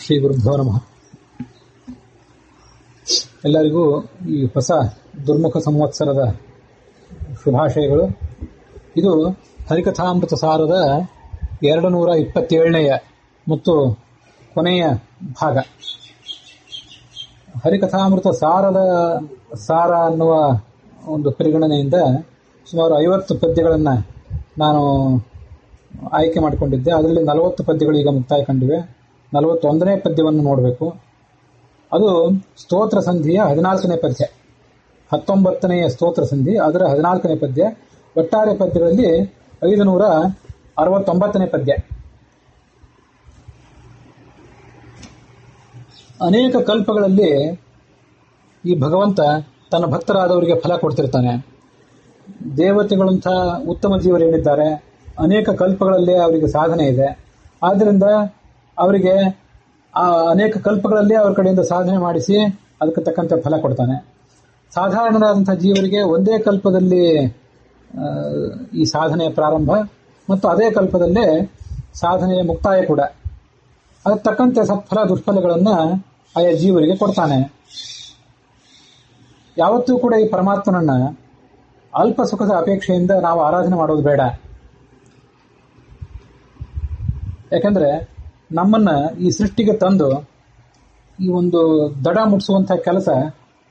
ಶ್ರೀ ಗುರುಭ್ಯೋ ನಮಃ. ಎಲ್ಲರಿಗೂ ಈ ಹೊಸ ದುರ್ಮುಖ ಸಂವತ್ಸರದ ಶುಭಾಶಯಗಳು. ಇದು ಹರಿಕಥಾಮೃತ ಸಾರದ 227ನೇ ಮತ್ತು ಕೊನೆಯ ಭಾಗ. ಹರಿಕಥಾಮೃತ ಸಾರ ಅನ್ನುವ ಒಂದು ಪರಿಗಣನೆಯಿಂದ ಸುಮಾರು 50 ಪದ್ಯಗಳನ್ನು ನಾನು ಆಯ್ಕೆ ಮಾಡಿಕೊಂಡಿದ್ದೆ. ಅದರಲ್ಲಿ 40 ಪದ್ಯಗಳು ಈಗ ಮುಕ್ತಾಯ ಕಂಡಿವೆ. 41ನೇ ಪದ್ಯವನ್ನು ನೋಡಬೇಕು. ಅದು ಸ್ತೋತ್ರ ಸಂಧಿಯ 14ನೇ ಪದ್ಯ. 19ನೆಯ ಸ್ತೋತ್ರ ಸಂಧಿ, ಅದರ 14ನೇ ಪದ್ಯ. ಒಟ್ಟಾರೆ ಪದ್ಯಗಳಲ್ಲಿ 569ನೇ ಪದ್ಯ. ಅನೇಕ ಕಲ್ಪಗಳಲ್ಲಿ ಈ ಭಗವಂತ ತನ್ನ ಭಕ್ತರಾದವರಿಗೆ ಫಲ ಕೊಡ್ತಿರ್ತಾನೆ. ದೇವತೆಗಳಂಥ ಉತ್ತಮ ಜೀವರೇನಿದ್ದಾರೆ, ಅನೇಕ ಕಲ್ಪಗಳಲ್ಲಿ ಅವರಿಗೆ ಸಾಧನೆ ಇದೆ. ಆದ್ದರಿಂದ ಅವರಿಗೆ ಆ ಅನೇಕ ಕಲ್ಪಗಳಲ್ಲಿ ಅವರ ಕಡೆಯಿಂದ ಸಾಧನೆ ಮಾಡಿಸಿ ಅದಕ್ಕೆ ತಕ್ಕಂತೆ ಫಲ ಕೊಡ್ತಾನೆ. ಸಾಧಾರಣರಾದಂಥ ಜೀವರಿಗೆ ಒಂದೇ ಕಲ್ಪದಲ್ಲಿ ಈ ಸಾಧನೆಯ ಪ್ರಾರಂಭ ಮತ್ತು ಅದೇ ಕಲ್ಪದಲ್ಲೇ ಸಾಧನೆಯ ಮುಕ್ತಾಯ ಕೂಡ. ಅದಕ್ಕೆ ತಕ್ಕಂತೆ ಸತ್ಫಲ ದುಷ್ಫಲಗಳನ್ನು ಆಯಾ ಜೀವರಿಗೆ ಕೊಡ್ತಾನೆ. ಯಾವತ್ತೂ ಕೂಡ ಈ ಪರಮಾತ್ಮನನ್ನ ಅಲ್ಪ ಸುಖದ ಅಪೇಕ್ಷೆಯಿಂದ ನಾವು ಆರಾಧನೆ ಮಾಡೋದು ಬೇಡ. ಯಾಕಂದ್ರೆ ನಮ್ಮನ್ನ ಈ ಸೃಷ್ಟಿಗೆ ತಂದು ಈ ಒಂದು ದಡ ಮುಟ್ಟಿಸುವಂತಹ ಕೆಲಸ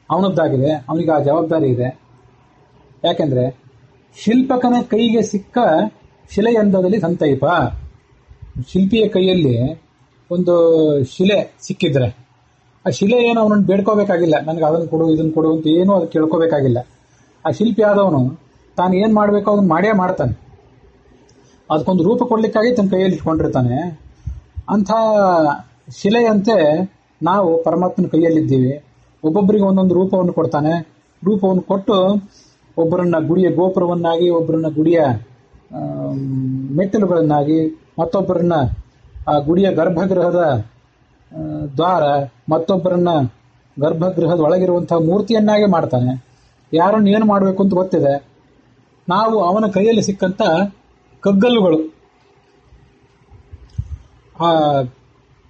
ಅವನದ್ದಾಗಿದೆ. ಅವನಿಗೆ ಆ ಜವಾಬ್ದಾರಿ ಇದೆ. ಯಾಕೆಂದ್ರೆ ಶಿಲ್ಪಕನ ಕೈಗೆ ಸಿಕ್ಕ ಶಿಲೆಯಂದದಲ್ಲಿ ಸಂತೈಪ. ಶಿಲ್ಪಿಯ ಕೈಯಲ್ಲಿ ಒಂದು ಶಿಲೆ ಸಿಕ್ಕಿದ್ರೆ ಆ ಶಿಲೆ ಏನು ಅವನನ್ನು ಬೇಡ್ಕೋಬೇಕಾಗಿಲ್ಲ, ನನಗೆ ಅದನ್ನು ಕೊಡು ಇದನ್ನು ಕೊಡು ಅಂತ ಏನೂ ಅದು ಕೇಳ್ಕೋಬೇಕಾಗಿಲ್ಲ. ಆ ಶಿಲ್ಪಿ ಆದವನು ತಾನು ಏನು ಮಾಡಬೇಕೋ ಅದನ್ನು ಮಾಡೇ ಮಾಡ್ತಾನೆ. ಅದಕ್ಕೊಂದು ರೂಪ ಕೊಡ್ಲಿಕ್ಕಾಗಿ ತನ್ನ ಕೈಯಲ್ಲಿ ಇಟ್ಕೊಂಡಿರ್ತಾನೆ. ಅಂಥ ಶಿಲೆಯಂತೆ ನಾವು ಪರಮಾತ್ಮನ ಕೈಯಲ್ಲಿದ್ದೀವಿ. ಒಬ್ಬೊಬ್ಬರಿಗೆ ಒಂದೊಂದು ರೂಪವನ್ನು ಕೊಡ್ತಾನೆ. ರೂಪವನ್ನು ಕೊಟ್ಟು ಒಬ್ಬರನ್ನ ಗುಡಿಯ ಗೋಪುರವನ್ನಾಗಿ, ಒಬ್ಬರನ್ನ ಗುಡಿಯ ಮೆಟ್ಟಿಲುಗಳನ್ನಾಗಿ, ಮತ್ತೊಬ್ಬರನ್ನ ಆ ಗುಡಿಯ ಗರ್ಭಗೃಹದ ದ್ವಾರ, ಮತ್ತೊಬ್ಬರನ್ನ ಗರ್ಭಗೃಹದ ಒಳಗಿರುವಂತಹ ಮೂರ್ತಿಯನ್ನಾಗಿ ಮಾಡ್ತಾನೆ. ಯಾರನ್ನು ಏನು ಮಾಡಬೇಕು ಅಂತ ಗೊತ್ತಿದೆ. ನಾವು ಅವನ ಕೈಯಲ್ಲಿ ಸಿಕ್ಕಂತ ಕಗ್ಗಲ್ಲುಗಳು. ಆ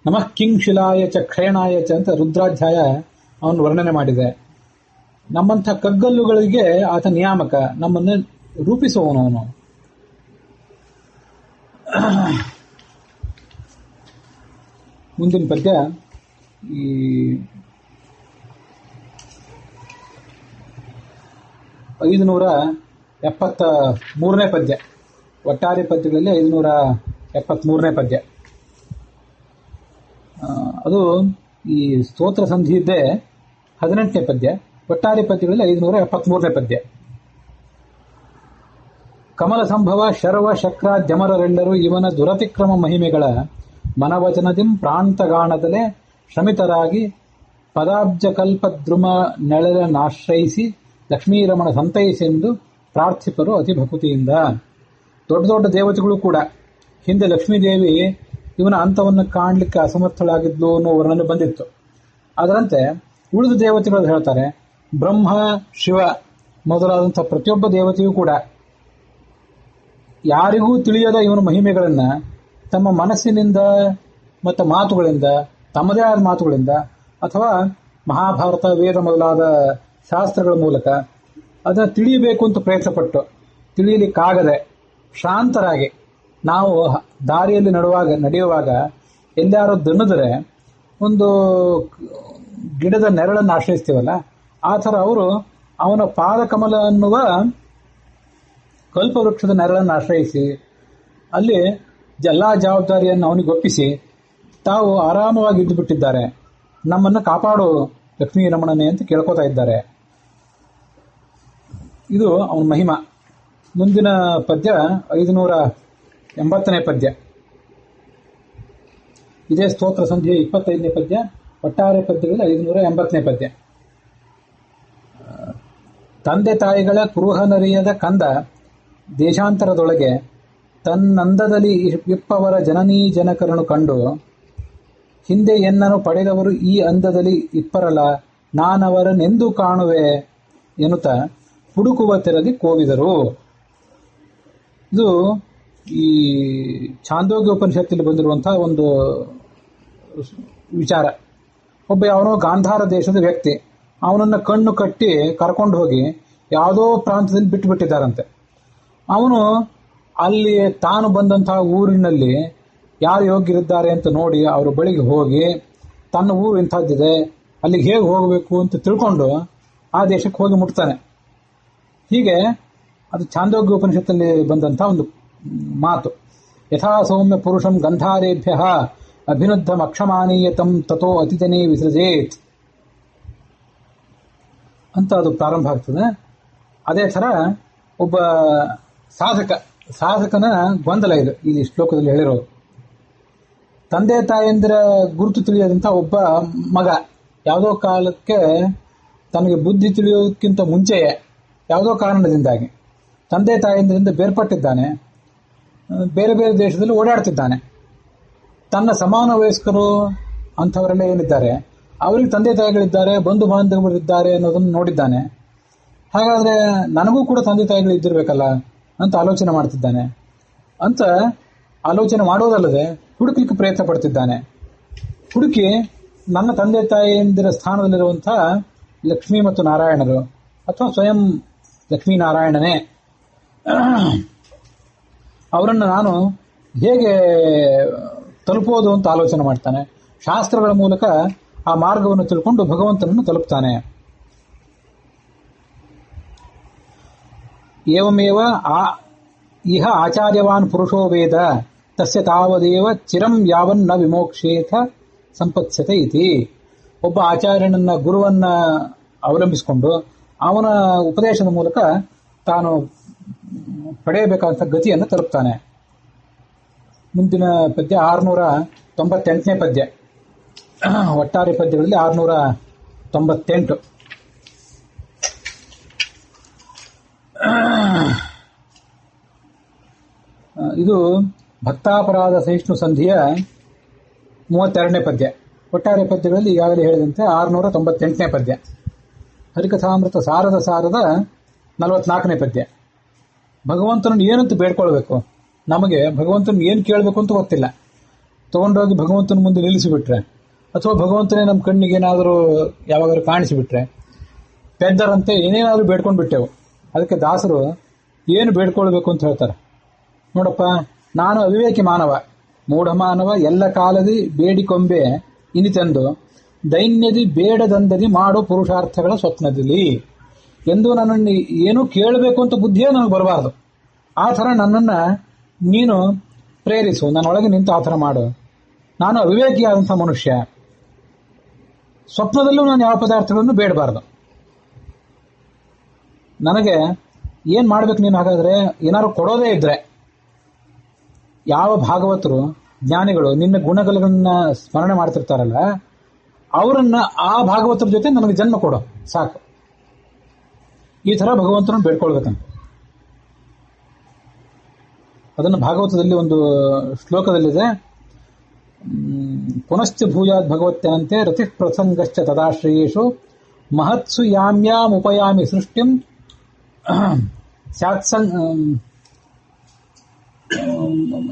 ನಮಃ ಕಿಂಶಿಲಾಯ ಚ ಕ್ಷಯಣಾಯ ಚ ಅಂತ ರುದ್ರಾಧ್ಯಾಯ ಅವನು ವರ್ಣನೆ ಮಾಡಿದೆ. ನಮ್ಮಂಥ ಕಗ್ಗಲ್ಲುಗಳಿಗೆ ಆತ ನಿಯಾಮಕ, ನಮ್ಮನ್ನು ರೂಪಿಸುವವನು ಅವನು. ಮುಂದಿನ ಪದ್ಯ ಈ 573ನೇ ಪದ್ಯ. ಒಟ್ಟಾರೆ ಪದ್ಯಗಳಲ್ಲಿ 573ನೇ ಪದ್ಯ. ಅದು ಈ ಸ್ತೋತ್ರ ಸಂಧಿಯಿದ್ದೇ 18ನೇ ಪದ್ಯ. ಒಟ್ಟಾರೆ ಪದ್ಯಗಳಲ್ಲಿ 573ನೇ ಪದ್ಯ. ಕಮಲ ಸಂಭವ ಶರ್ವ ಶಕ್ರಾದ್ಯಮರರೆಲ್ಲರೂ ಇವನ ದುರತಿಕ್ರಮ ಮಹಿಮೆಗಳ ಮನವಚನದಿಂ ಪ್ರಾಂತಗಾಣದಲ್ಲೇ ಶ್ರಮಿತರಾಗಿ ಪದಾಬ್ಜ ಕಲ್ಪದ್ರುಮ ನೆಳಲನ್ನಾಶ್ರಯಿಸಿ ಲಕ್ಷ್ಮೀರಮಣ ಸಂತೈಸೆಂದು ಪ್ರಾರ್ಥಿಪರು ಅತಿ ಭಕುತಿಯಿಂದ. ದೊಡ್ಡ ದೊಡ್ಡ ದೇವತೆಗಳು ಕೂಡ ಹಿಂದೆ ಲಕ್ಷ್ಮೀದೇವಿ ಇವನ ಅಂತವನ್ನು ಕಾಣಲಿಕ್ಕೆ ಅಸಮರ್ಥಳಾಗಿದ್ಲು ಅನ್ನೋ ವರ್ಣನೆ ಬಂದಿತ್ತು. ಅದರಂತೆ ಉಳಿದ ದೇವತೆಗಳು ಹೇಳ್ತಾರೆ, ಬ್ರಹ್ಮ ಶಿವ ಮೊದಲಾದಂಥ ಪ್ರತಿಯೊಬ್ಬ ದೇವತೆಯೂ ಕೂಡ ಯಾರಿಗೂ ತಿಳಿಯದ ಇವನ ಮಹಿಮೆಗಳನ್ನು ತಮ್ಮ ಮನಸ್ಸಿನಿಂದ ಮತ್ತು ಮಾತುಗಳಿಂದ, ತಮ್ಮದೇ ಆದ ಮಾತುಗಳಿಂದ ಅಥವಾ ಮಹಾಭಾರತ ವೇದ ಮೊದಲಾದ ಶಾಸ್ತ್ರಗಳ ಮೂಲಕ ಅದನ್ನು ತಿಳಿಯಬೇಕು ಅಂತ ಪ್ರಯತ್ನಪಟ್ಟು ತಿಳಿಯಲಿಕ್ಕಾಗದೆ ಶಾಂತರಾಗಿ ನಾವು ದಾರಿಯಲ್ಲಿ ನಡೆಯುವಾಗ ಎಲ್ಲಾರು ದಣಿದರೆ ಒಂದು ಗಿಡದ ನೆರಳನ್ನು ಆಶ್ರಯಿಸ್ತೀವಲ್ಲ, ಆ ಥರ ಅವರು ಅವನ ಪಾದಕಮಲ ಅನ್ನುವ ಕಲ್ಪವೃಕ್ಷದ ನೆರಳನ್ನು ಆಶ್ರಯಿಸಿ ಅಲ್ಲಿ ಎಲ್ಲ ಜವಾಬ್ದಾರಿಯನ್ನು ಅವನಿಗೆ ಒಪ್ಪಿಸಿ ತಾವು ಆರಾಮವಾಗಿ ಇದ್ದು ಬಿಟ್ಟಿದ್ದಾರೆ. ನಮ್ಮನ್ನು ಕಾಪಾಡು ಲಕ್ಷ್ಮೀ ರಮಣನೆ ಅಂತ ಕೇಳ್ಕೊತಾ ಇದ್ದಾರೆ. ಇದು ಅವನ ಮಹಿಮಾ. ಮುಂದಿನ ಪದ್ಯ 580ನೇ ಪದ್ಯ. ಇದೇ ಸ್ತೋತ್ರ ಸಂಧಿಯ 25ನೇ ಪದ್ಯ. ಒಟ್ಟಾರೆ ಪದ್ಯಗಳಲ್ಲಿ 580ನೇ ಪದ್ಯ. ತಂದೆ ತಾಯಿಗಳ ಕುರುಹನರಿಯದ ಕಂದ ದೇಶಾಂತರದೊಳಗೆ ತನ್ನಂದದಲ್ಲಿ ಇಪ್ಪವರ ಜನನೀ ಜನಕರನ್ನು ಕಂಡು ಹಿಂದೆ ಎನ್ನನು ಪಡೆದವರು ಈ ಅಂದದಲ್ಲಿ ಇಪ್ಪರಲ ನಾನವರನೆಂದು ಕಾಣುವೆ ಎನ್ನುತ್ತ ಹುಡುಕುವ ತೆರದಿ ಕೋವಿದರು. ಇದು ಈ ಛಾಂದೋಗ್ಯ ಉಪನಿಷತ್ತಲ್ಲಿ ಬಂದಿರುವಂತಹ ಒಂದು ವಿಚಾರ. ಒಬ್ಬ ಯಾವನೋ ಗಾಂಧಾರ ದೇಶದ ವ್ಯಕ್ತಿ, ಅವನನ್ನು ಕಣ್ಣು ಕಟ್ಟಿ ಕರ್ಕೊಂಡು ಹೋಗಿ ಯಾವುದೋ ಪ್ರಾಂತದಲ್ಲಿ ಬಿಟ್ಟುಬಿಟ್ಟಿದ್ದಾರಂತೆ. ಅವನು ಅಲ್ಲಿ ತಾನು ಬಂದಂತಹ ಊರಿನಲ್ಲಿ ಯಾರು ಯೋಗ್ಯರಿದ್ದಾರೆ ಅಂತ ನೋಡಿ ಅವರ ಬಳಿಗೆ ಹೋಗಿ ತನ್ನ ಊರು ಇಂಥದ್ದಿದೆ, ಅಲ್ಲಿಗೆ ಹೇಗೆ ಹೋಗಬೇಕು ಅಂತ ತಿಳ್ಕೊಂಡು ಆ ದೇಶಕ್ಕೆ ಹೋಗಿ ಮುಟ್ತಾನೆ. ಹೀಗೆ ಅದು ಛಾಂದೋಗ್ಯ ಉಪನಿಷತ್ತಲ್ಲಿ ಬಂದಂತಹ ಒಂದು ಮಾತು. ಯಥಾ ಸೌಮ್ಯ ಪುರುಷಂ ಗಂಧಾರೇಭ್ಯ ಅಭಿನುದ್ಧಂ ಅಕ್ಷಮಾನೀಯತಂ ತಥೋ ಅತಿಥನೇ ವಿಸೃಜೇತ್ ಅಂತ ಅದು ಪ್ರಾರಂಭ ಆಗ್ತದೆ. ಅದೇ ಥರ ಒಬ್ಬ ಸಾಧಕನ ಗೊಂದಲ ಇದು ಈ ಶ್ಲೋಕದಲ್ಲಿ ಹೇಳಿರೋದು. ತಂದೆ ತಾಯಂದಿರ ಗುರುತು ತಿಳಿಯದಂಥ ಒಬ್ಬ ಮಗ ಯಾವುದೋ ಕಾಲಕ್ಕೆ ತನಗೆ ಬುದ್ಧಿ ತಿಳಿಯೋದಕ್ಕಿಂತ ಮುಂಚೆಯೇ ಯಾವುದೋ ಕಾರಣದಿಂದಾಗಿ ತಂದೆ ತಾಯಂದಿರಿಂದ ಬೇರ್ಪಟ್ಟಿದ್ದಾನೆ, ಬೇರೆ ಬೇರೆ ದೇಶದಲ್ಲಿ ಓಡಾಡ್ತಿದ್ದಾನೆ. ತನ್ನ ಸಮಾನ ವಯಸ್ಕರು ಅಂಥವರೆಲ್ಲ ಏನಿದ್ದಾರೆ ಅವರಿಗೆ ತಂದೆ ತಾಯಿಗಳಿದ್ದಾರೆ, ಬಂಧು ಬಾಂಧವರಿದ್ದಾರೆ ಅನ್ನೋದನ್ನು ನೋಡಿದ್ದಾನೆ. ಹಾಗಾದರೆ ನನಗೂ ಕೂಡ ತಂದೆ ತಾಯಿಗಳು ಇದ್ದಿರಬೇಕಲ್ಲ ಅಂತ ಆಲೋಚನೆ ಮಾಡ್ತಿದ್ದಾನೆ. ಅಂತ ಆಲೋಚನೆ ಮಾಡೋದಲ್ಲದೆ ಹುಡುಕಲಿಕ್ಕೆ ಪ್ರಯತ್ನ ಪಡ್ತಿದ್ದಾನೆ. ಹುಡುಕಿ ನನ್ನ ತಂದೆ ತಾಯಿಯಂದಿರ ಸ್ಥಾನದಲ್ಲಿರುವಂಥ ಲಕ್ಷ್ಮೀ ಮತ್ತು ನಾರಾಯಣರು ಅಥವಾ ಸ್ವಯಂ ಲಕ್ಷ್ಮೀನಾರಾಯಣನೇ ಅವರನ್ನು ನಾನು ಹೇಗೆ ತಲುಪೋದು ಅಂತ ಆಲೋಚನೆ ಮಾಡ್ತಾನೆ. ಶಾಸ್ತ್ರಗಳ ಮೂಲಕ ಆ ಮಾರ್ಗವನ್ನು ತಿಳ್ಕೊಂಡು ಭಗವಂತನನ್ನು ತಲುಪ್ತಾನೆ. ಏವಮೇವ ಇಹ ಆಚಾರ್ಯವಾನ್ ಪುರುಷೋ ವೇದ ತಸ್ಯ ತಾವದೇವ ಚಿರಂ ಯಾವನ್ನ ವಿಮೋಕ್ಷೇಥ ಸಂಪತ್ಸ್ಯತೆ ಇತಿ. ಒಬ್ಬ ಆಚಾರ್ಯನನ್ನ ಗುರುವನ್ನ ಅವಲಂಬಿಸಿಕೊಂಡು ಅವನ ಉಪದೇಶದ ಮೂಲಕ ತಾನು ಪಡೆಯಬೇಕಾದಂಥ ಗತಿಯನ್ನು ತಲುಪ್ತಾನೆ. ಮುಂದಿನ ಪದ್ಯ 698ನೇ ಪದ್ಯ. ಒಟ್ಟಾರೆ ಪದ್ಯಗಳಲ್ಲಿ 698. ಇದು ಭಕ್ತಾಪರಾಧ ಸಹಿಷ್ಣು ಸಂಧಿಯ 32ನೇ ಪದ್ಯ. ಒಟ್ಟಾರೆ ಪದ್ಯಗಳಲ್ಲಿ ಈಗಾಗಲೇ ಹೇಳಿದಂತೆ 698ನೇ ಪದ್ಯ. ಹರಿಕಥಾಮೃತ ಸಾರದ 44ನೇ ಪದ್ಯ. ಭಗವಂತನನ್ನು ಏನಂತ ಬೇಡ್ಕೊಳ್ಬೇಕು, ನಮಗೆ ಭಗವಂತನ ಏನು ಕೇಳಬೇಕು ಅಂತ ಗೊತ್ತಿಲ್ಲ. ತಗೊಂಡೋಗಿ ಭಗವಂತನ ಮುಂದೆ ನಿಲ್ಲಿಸಿಬಿಟ್ರೆ ಅಥವಾ ಭಗವಂತನೇ ನಮ್ಮ ಕಣ್ಣಿಗೆ ಏನಾದರೂ ಯಾವಾಗಾದ್ರೂ ಕಾಣಿಸಿಬಿಟ್ರೆ ಪೆದ್ದರಂತೆ ಏನೇನಾದರೂ ಬೇಡ್ಕೊಂಡು ಬಿಟ್ಟೆವು. ಅದಕ್ಕೆ ದಾಸರು ಏನು ಬೇಡ್ಕೊಳ್ಬೇಕು ಅಂತ ಹೇಳ್ತಾರೆ ನೋಡಪ್ಪ. ನಾನು ಅವಿವೇಕಿ ಮಾನವ, ಮೂಢ ಮಾನವ, ಎಲ್ಲ ಕಾಲದಿ ಬೇಡಿಕೊಂಬೆ ಇನಿತೆಂದು ದೈನ್ಯದಿ ಬೇಡದಂದದಿ ಮಾಡೋ ಪುರುಷಾರ್ಥಗಳ ಸ್ವಪ್ನದಲ್ಲಿ ಎಂದು ನನ್ನನ್ನು ಏನೂ ಕೇಳಬೇಕು ಅಂತ ಬುದ್ಧಿಯೇ ನನಗೆ ಬರಬಾರ್ದು. ಆ ಥರ ನನ್ನನ್ನು ನೀನು ಪ್ರೇರಿಸು, ನನ್ನೊಳಗೆ ನಿಂತು ಆ ಥರ ಮಾಡು. ನಾನು ಅವಿವೇಕಿಯಾದಂಥ ಮನುಷ್ಯ, ಸ್ವಪ್ನದಲ್ಲೂ ನಾನು ಯಾವ ಪದಾರ್ಥಗಳನ್ನು ಬೇಡಬಾರ್ದು. ನನಗೆ ಏನು ಮಾಡ್ಬೇಕು ನೀನು? ಹಾಗಾದರೆ ಏನಾದ್ರು ಕೊಡೋದೇ ಇದ್ರೆ, ಯಾವ ಭಾಗವತರು ಜ್ಞಾನಿಗಳು ನಿನ್ನ ಗುಣಗಳನ್ನ ಸ್ಮರಣೆ ಮಾಡ್ತಿರ್ತಾರಲ್ಲ ಅವರನ್ನ ಆ ಭಾಗವತರ ಜೊತೆ ನನಗೆ ಜನ್ಮ ಕೊಡೋ ಸಾಕು. ಈ ಥರ ಭಗವಂತನನ್ನು ಬೇಡ್ಕೊಳ್ಬೇಕಂತ. ಅದನ್ನು ಭಾಗವತದಲ್ಲಿ ಒಂದು ಶ್ಲೋಕದಲ್ಲಿದೆ. ಪುನಶ್ಚ ಭೂಯಾತ್ ಭಗವತ್ಯಂತೆ ರತಿ ಪ್ರಸಂಗಶ್ಚ ತದಾಶ್ರಯೇಶು ಮಹತ್ಸು ಯಾಮ್ಯಾಮುಪಯಾಮಿ ಸೃಷ್ಟಿಂ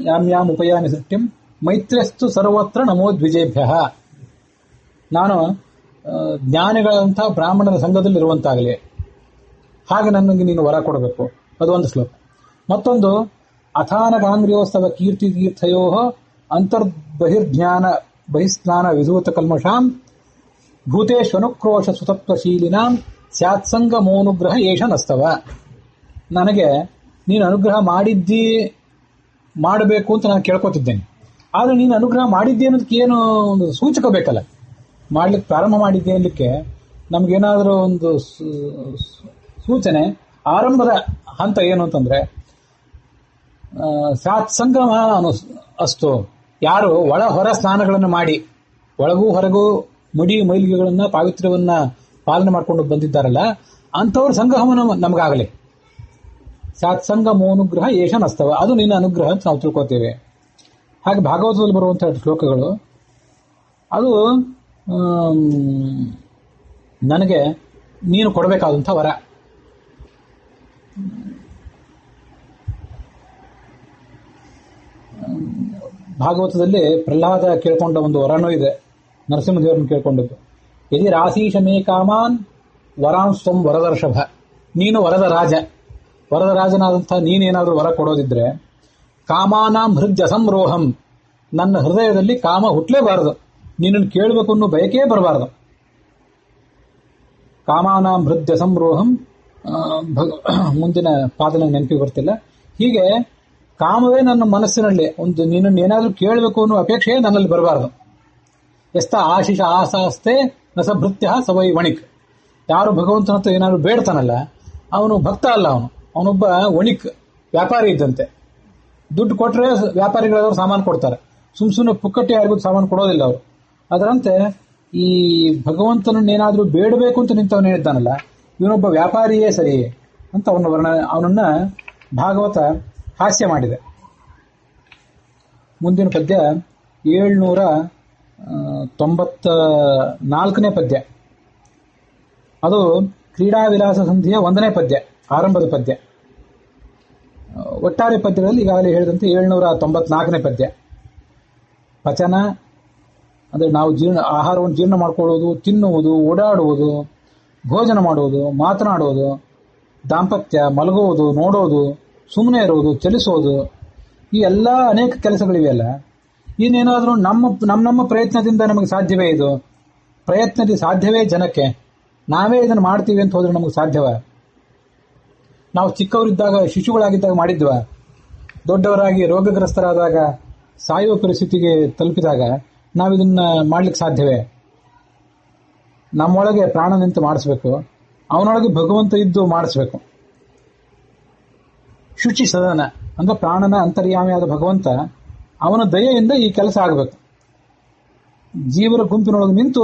ಯಾಮ್ಯಾಮುಪಯಾಮಿ ಸೃಷ್ಟಿಂ ಮೈತ್ರ್ಯಸ್ತು ಸರ್ವತ್ರ ನಮೋ ದ್ವಿಜೇಭ್ಯ. ನಾನು ಜ್ಞಾನಿಗಳಂಥ ಬ್ರಾಹ್ಮಣರ ಸಂಘದಲ್ಲಿರುವಂತಾಗಲಿ ಹಾಗೆ ನನಗೆ ನೀನು ವರ ಕೊಡಬೇಕು. ಅದು ಒಂದು ಶ್ಲೋಕ. ಮತ್ತೊಂದು ಅಥಾನ ಗಾಂಗ್ರ್ಯೋಸ್ತವ ಕೀರ್ತಿ ತೀರ್ಥಯೋ ಅಂತರ್ಬಹಿರ್ಜ್ಞಾನ ಬಹಿಸ್ನಾನ ವಿಧೂತ ಕಲ್ಮಷಾಂ ಭೂತೇಶ್ವನುಕ್ರೋಶ ಸುತತ್ವಶೀಲಿನಾಂ ಸ್ಯಾತ್ಸಂಗ ಮೋನುಗ್ರಹ ಏಷ ನಸ್ತವ. ನನಗೆ ನೀನು ಅನುಗ್ರಹ ಮಾಡಿದ್ದಿ ಮಾಡಬೇಕು ಅಂತ ನಾನು ಕೇಳ್ಕೊತಿದ್ದೇನೆ. ಆದರೆ ನೀನು ಅನುಗ್ರಹ ಮಾಡಿದ್ದೆ ಅನ್ನೋದಕ್ಕೆ ಏನು ಒಂದು ಸೂಚಕ ಬೇಕಲ್ಲ. ಮಾಡ್ಲಿಕ್ಕೆ ಪ್ರಾರಂಭ ಮಾಡಿದ್ದೆ ಅನ್ನಲಿಕ್ಕೆ ನಮಗೇನಾದರೂ ಒಂದು ಸೂಚನೆ, ಆರಂಭದ ಹಂತ ಏನು ಅಂತಂದ್ರೆ ಸಾತ್ಸಂಗಮ ಅಷ್ಟು. ಯಾರು ಒಳ ಹೊರ ಸ್ನಾನಗಳನ್ನು ಮಾಡಿ ಒಳಗೂ ಹೊರಗೂ ಮುಡಿ ಮೈಲಿಗೆಗಳನ್ನ ಪಾವಿತ್ರ್ಯವನ್ನ ಪಾಲನೆ ಮಾಡ್ಕೊಂಡು ಬಂದಿದ್ದಾರಲ್ಲ ಅಂಥವ್ರ ಸಂಗಮನ ನಮಗಾಗಲಿ. ಸಾತ್ಸಂಗ ಮೋನುಗ್ರಹ ಏಷ ನಸ್ತವ, ಅದು ನಿನ್ನ ಅನುಗ್ರಹ ಅಂತ ನಾವು ತಿಳ್ಕೊತೇವೆ. ಹಾಗೆ ಭಾಗವತದಲ್ಲಿ ಬರುವಂತಹ ಶ್ಲೋಕಗಳು ಅದು ನನಗೆ ನೀನು ಕೊಡಬೇಕಾದಂಥ ವರ. ಭಾಗವತದಲ್ಲಿ ಪ್ರಹ್ಲಾದ ಕೇಳ್ಕೊಂಡ ಒಂದು ವರನೂ ಇದೆ. ನರಸಿಂಹದೇವರನ್ನು ಕೇಳ್ಕೊಂಡದ್ದು. ಯದಿ ರಾಶೀಶ ಮೇ ಕಾಮಾನ್ ವರಾಂಸ್ವಂ ವರದರ್ಷಭ, ನೀನು ವರದ ರಾಜ, ವರದ ರಾಜನಾದಂಥ ನೀನೇನಾದರೂ ವರ ಕೊಡೋದಿದ್ರೆ ಕಾಮಾನಾಂ ಹೃದಯ ಸಂರೋಹಂ, ನನ್ನ ಹೃದಯದಲ್ಲಿ ಕಾಮ ಹುಟ್ಟಲೇಬಾರದು, ನಿನ್ನನ್ನು ಕೇಳಬೇಕು ಅನ್ನೋ ಬಯಕೇ ಬರಬಾರದು. ಕಾಮಾನಾಂ ಹೃದಯ ಸಂರೋಹಂ, ಮುಂದಿನ ಪಾದನ ನೆನಪಿಗೆ ಬರ್ತಿಲ್ಲ. ಹೀಗೆ ಕಾಮವೇ ನನ್ನ ಮನಸ್ಸಿನಲ್ಲಿ ಒಂದು ನಿನ್ನನ್ನು ಏನಾದರೂ ಕೇಳಬೇಕು ಅನ್ನೋ ಅಪೇಕ್ಷೆ ನನ್ನಲ್ಲಿ ಬರಬಾರದು. ಎಸ್ತ ಆಶಿಷ ಆಸಾಸ್ತೆ ನಸಭೃತ್ಯ ಸವೈ ವಣಿಕ್, ಯಾರು ಭಗವಂತನ ಹತ್ರ ಏನಾದ್ರು ಬೇಡ್ತಾನಲ್ಲ ಅವನು ಭಕ್ತ ಅಲ್ಲ, ಅವನೊಬ್ಬ ವಣಿಕ್, ವ್ಯಾಪಾರಿ ಇದ್ದಂತೆ. ದುಡ್ಡು ಕೊಟ್ಟರೆ ವ್ಯಾಪಾರಿಗಳಾದವ್ರು ಸಾಮಾನು ಕೊಡ್ತಾರೆ, ಸುಮ್ಮನೆ ಪುಕ್ಕಟ್ಟೆ ಯಾರಿಗೂ ಸಾಮಾನು ಕೊಡೋದಿಲ್ಲ ಅವರು. ಅದರಂತೆ ಈ ಭಗವಂತನನ್ನೇನಾದ್ರೂ ಬೇಡಬೇಕು ಅಂತ ನಿಂತವನು ಹೇಳಿದ್ದಾನಲ್ಲ, ಇವನೊಬ್ಬ ವ್ಯಾಪಾರಿಯೇ ಸರಿ ಅಂತ ಅವನನ್ನ ಭಾಗವತ ಹಾಸ್ಯ ಮಾಡಿದೆ. ಮುಂದಿನ ಪದ್ಯ 794ನೇ ಪದ್ಯ. ಅದು ಕ್ರೀಡಾ ವಿಲಾಸ ಸಂಧಿಯ 1ನೇ ಪದ್ಯ, ಆರಂಭದ ಪದ್ಯ. ಒಟ್ಟಾರೆ ಪದ್ಯಗಳಲ್ಲಿ ಈಗಾಗಲೇ ಹೇಳಿದಂತೆ 794ನೇ ಪದ್ಯ. ಪಚನ ಅಂದರೆ ನಾವು ಆಹಾರವನ್ನು ಜೀರ್ಣ ಮಾಡ್ಕೊಳ್ಳೋದು, ತಿನ್ನುವುದು, ಓಡಾಡುವುದು, ಭೋಜನ ಮಾಡುವುದು, ಮಾತನಾಡುವುದು, ದಾಂಪತ್ಯ, ಮಲಗುವುದು, ನೋಡೋದು, ಸುಮ್ಮನೆ ಇರೋದು, ಚಲಿಸೋದು, ಈ ಎಲ್ಲ ಅನೇಕ ಕೆಲಸಗಳಿವೆಯಲ್ಲ, ಇನ್ನೇನಾದರೂ ನಮ್ಮ ಪ್ರಯತ್ನದಿಂದ ನಮಗೆ ಸಾಧ್ಯವೇ? ಇದು ಪ್ರಯತ್ನದಿಂದ ಸಾಧ್ಯವೇ ಜನಕ್ಕೆ? ನಾವೇ ಇದನ್ನು ಮಾಡ್ತೀವಿ ಅಂತ ಹೋದ್ರೆ ನಮಗೆ ಸಾಧ್ಯವ? ನಾವು ಚಿಕ್ಕವರಿದ್ದಾಗ, ಶಿಶುಗಳಾಗಿದ್ದಾಗ ಮಾಡಿದ್ವ? ದೊಡ್ಡವರಾಗಿ ರೋಗಗ್ರಸ್ತರಾದಾಗ, ಸಾಯುವ ಪರಿಸ್ಥಿತಿಗೆ ತಲುಪಿದಾಗ ನಾವಿದನ್ನ ಮಾಡ್ಲಿಕ್ಕೆ ಸಾಧ್ಯವೇ? ನಮ್ಮೊಳಗೆ ಪ್ರಾಣ ನಿಂತು ಮಾಡಿಸ್ಬೇಕು, ಅವನೊಳಗೆ ಭಗವಂತ ಇದ್ದು ಮಾಡಿಸ್ಬೇಕು. ಶುಚಿ ಸದನ ಅಂದ್ರೆ ಪ್ರಾಣನ ಅಂತರ್ಯಾಮಿಯಾದ ಭಗವಂತ, ಅವನ ದಯೆಯಿಂದ ಈ ಕೆಲಸ ಆಗಬೇಕು. ಜೀವರ ಗುಂಪಿನೊಳಗೆ ನಿಂತು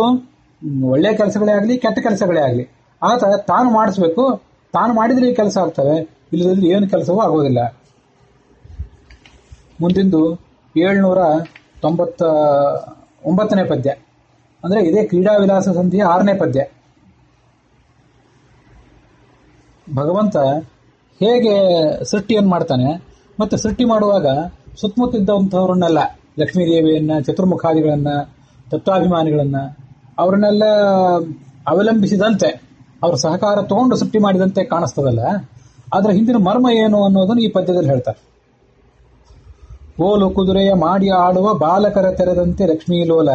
ಒಳ್ಳೆಯ ಕೆಲಸಗಳೇ ಆಗಲಿ, ಕೆಟ್ಟ ಕೆಲಸಗಳೇ ಆಗಲಿ ಆತ ತಾನು ಮಾಡಿಸ್ಬೇಕು. ತಾನು ಮಾಡಿದ್ರೆ ಈ ಕೆಲಸ ಆಗ್ತವೆ, ಇಲ್ಲದಿದ್ರೆ ಏನು ಕೆಲಸವೂ ಆಗೋದಿಲ್ಲ. ಮುಂದಿಂದು 799ನೇ ಪದ್ಯ, ಅಂದ್ರೆ ಇದೇ ಕ್ರೀಡಾ ವಿಲಾಸ ಸಂಧಿಯ 6ನೇ ಪದ್ಯ. ಭಗವಂತ ಹೇಗೆ ಸೃಷ್ಟಿಯನ್ನು ಮಾಡ್ತಾನೆ, ಮತ್ತೆ ಸೃಷ್ಟಿ ಮಾಡುವಾಗ ಸುತ್ತಮುತ್ತಿದ್ದಂಥವ್ರನ್ನೆಲ್ಲ, ಲಕ್ಷ್ಮೀದೇವಿಯನ್ನ, ಚತುರ್ಮುಖಾದಿಗಳನ್ನ, ತತ್ವಾಭಿಮಾನಿಗಳನ್ನ, ಅವರನ್ನೆಲ್ಲ ಅವಲಂಬಿಸಿದಂತೆ ಅವ್ರ ಸಹಕಾರ ತಗೊಂಡು ಸೃಷ್ಟಿ ಮಾಡಿದಂತೆ ಕಾಣಿಸ್ತದಲ್ಲ, ಅದರ ಹಿಂದಿನ ಮರ್ಮ ಏನು ಅನ್ನೋದನ್ನು ಈ ಪದ್ಯದಲ್ಲಿ ಹೇಳ್ತಾರೆ. ಕೋಲು ಕುದುರೆಯ ಮಾಡಿ ಆಡುವ ಬಾಲಕರ ತೆರೆದಂತೆ ಲಕ್ಷ್ಮೀಲೋಲ,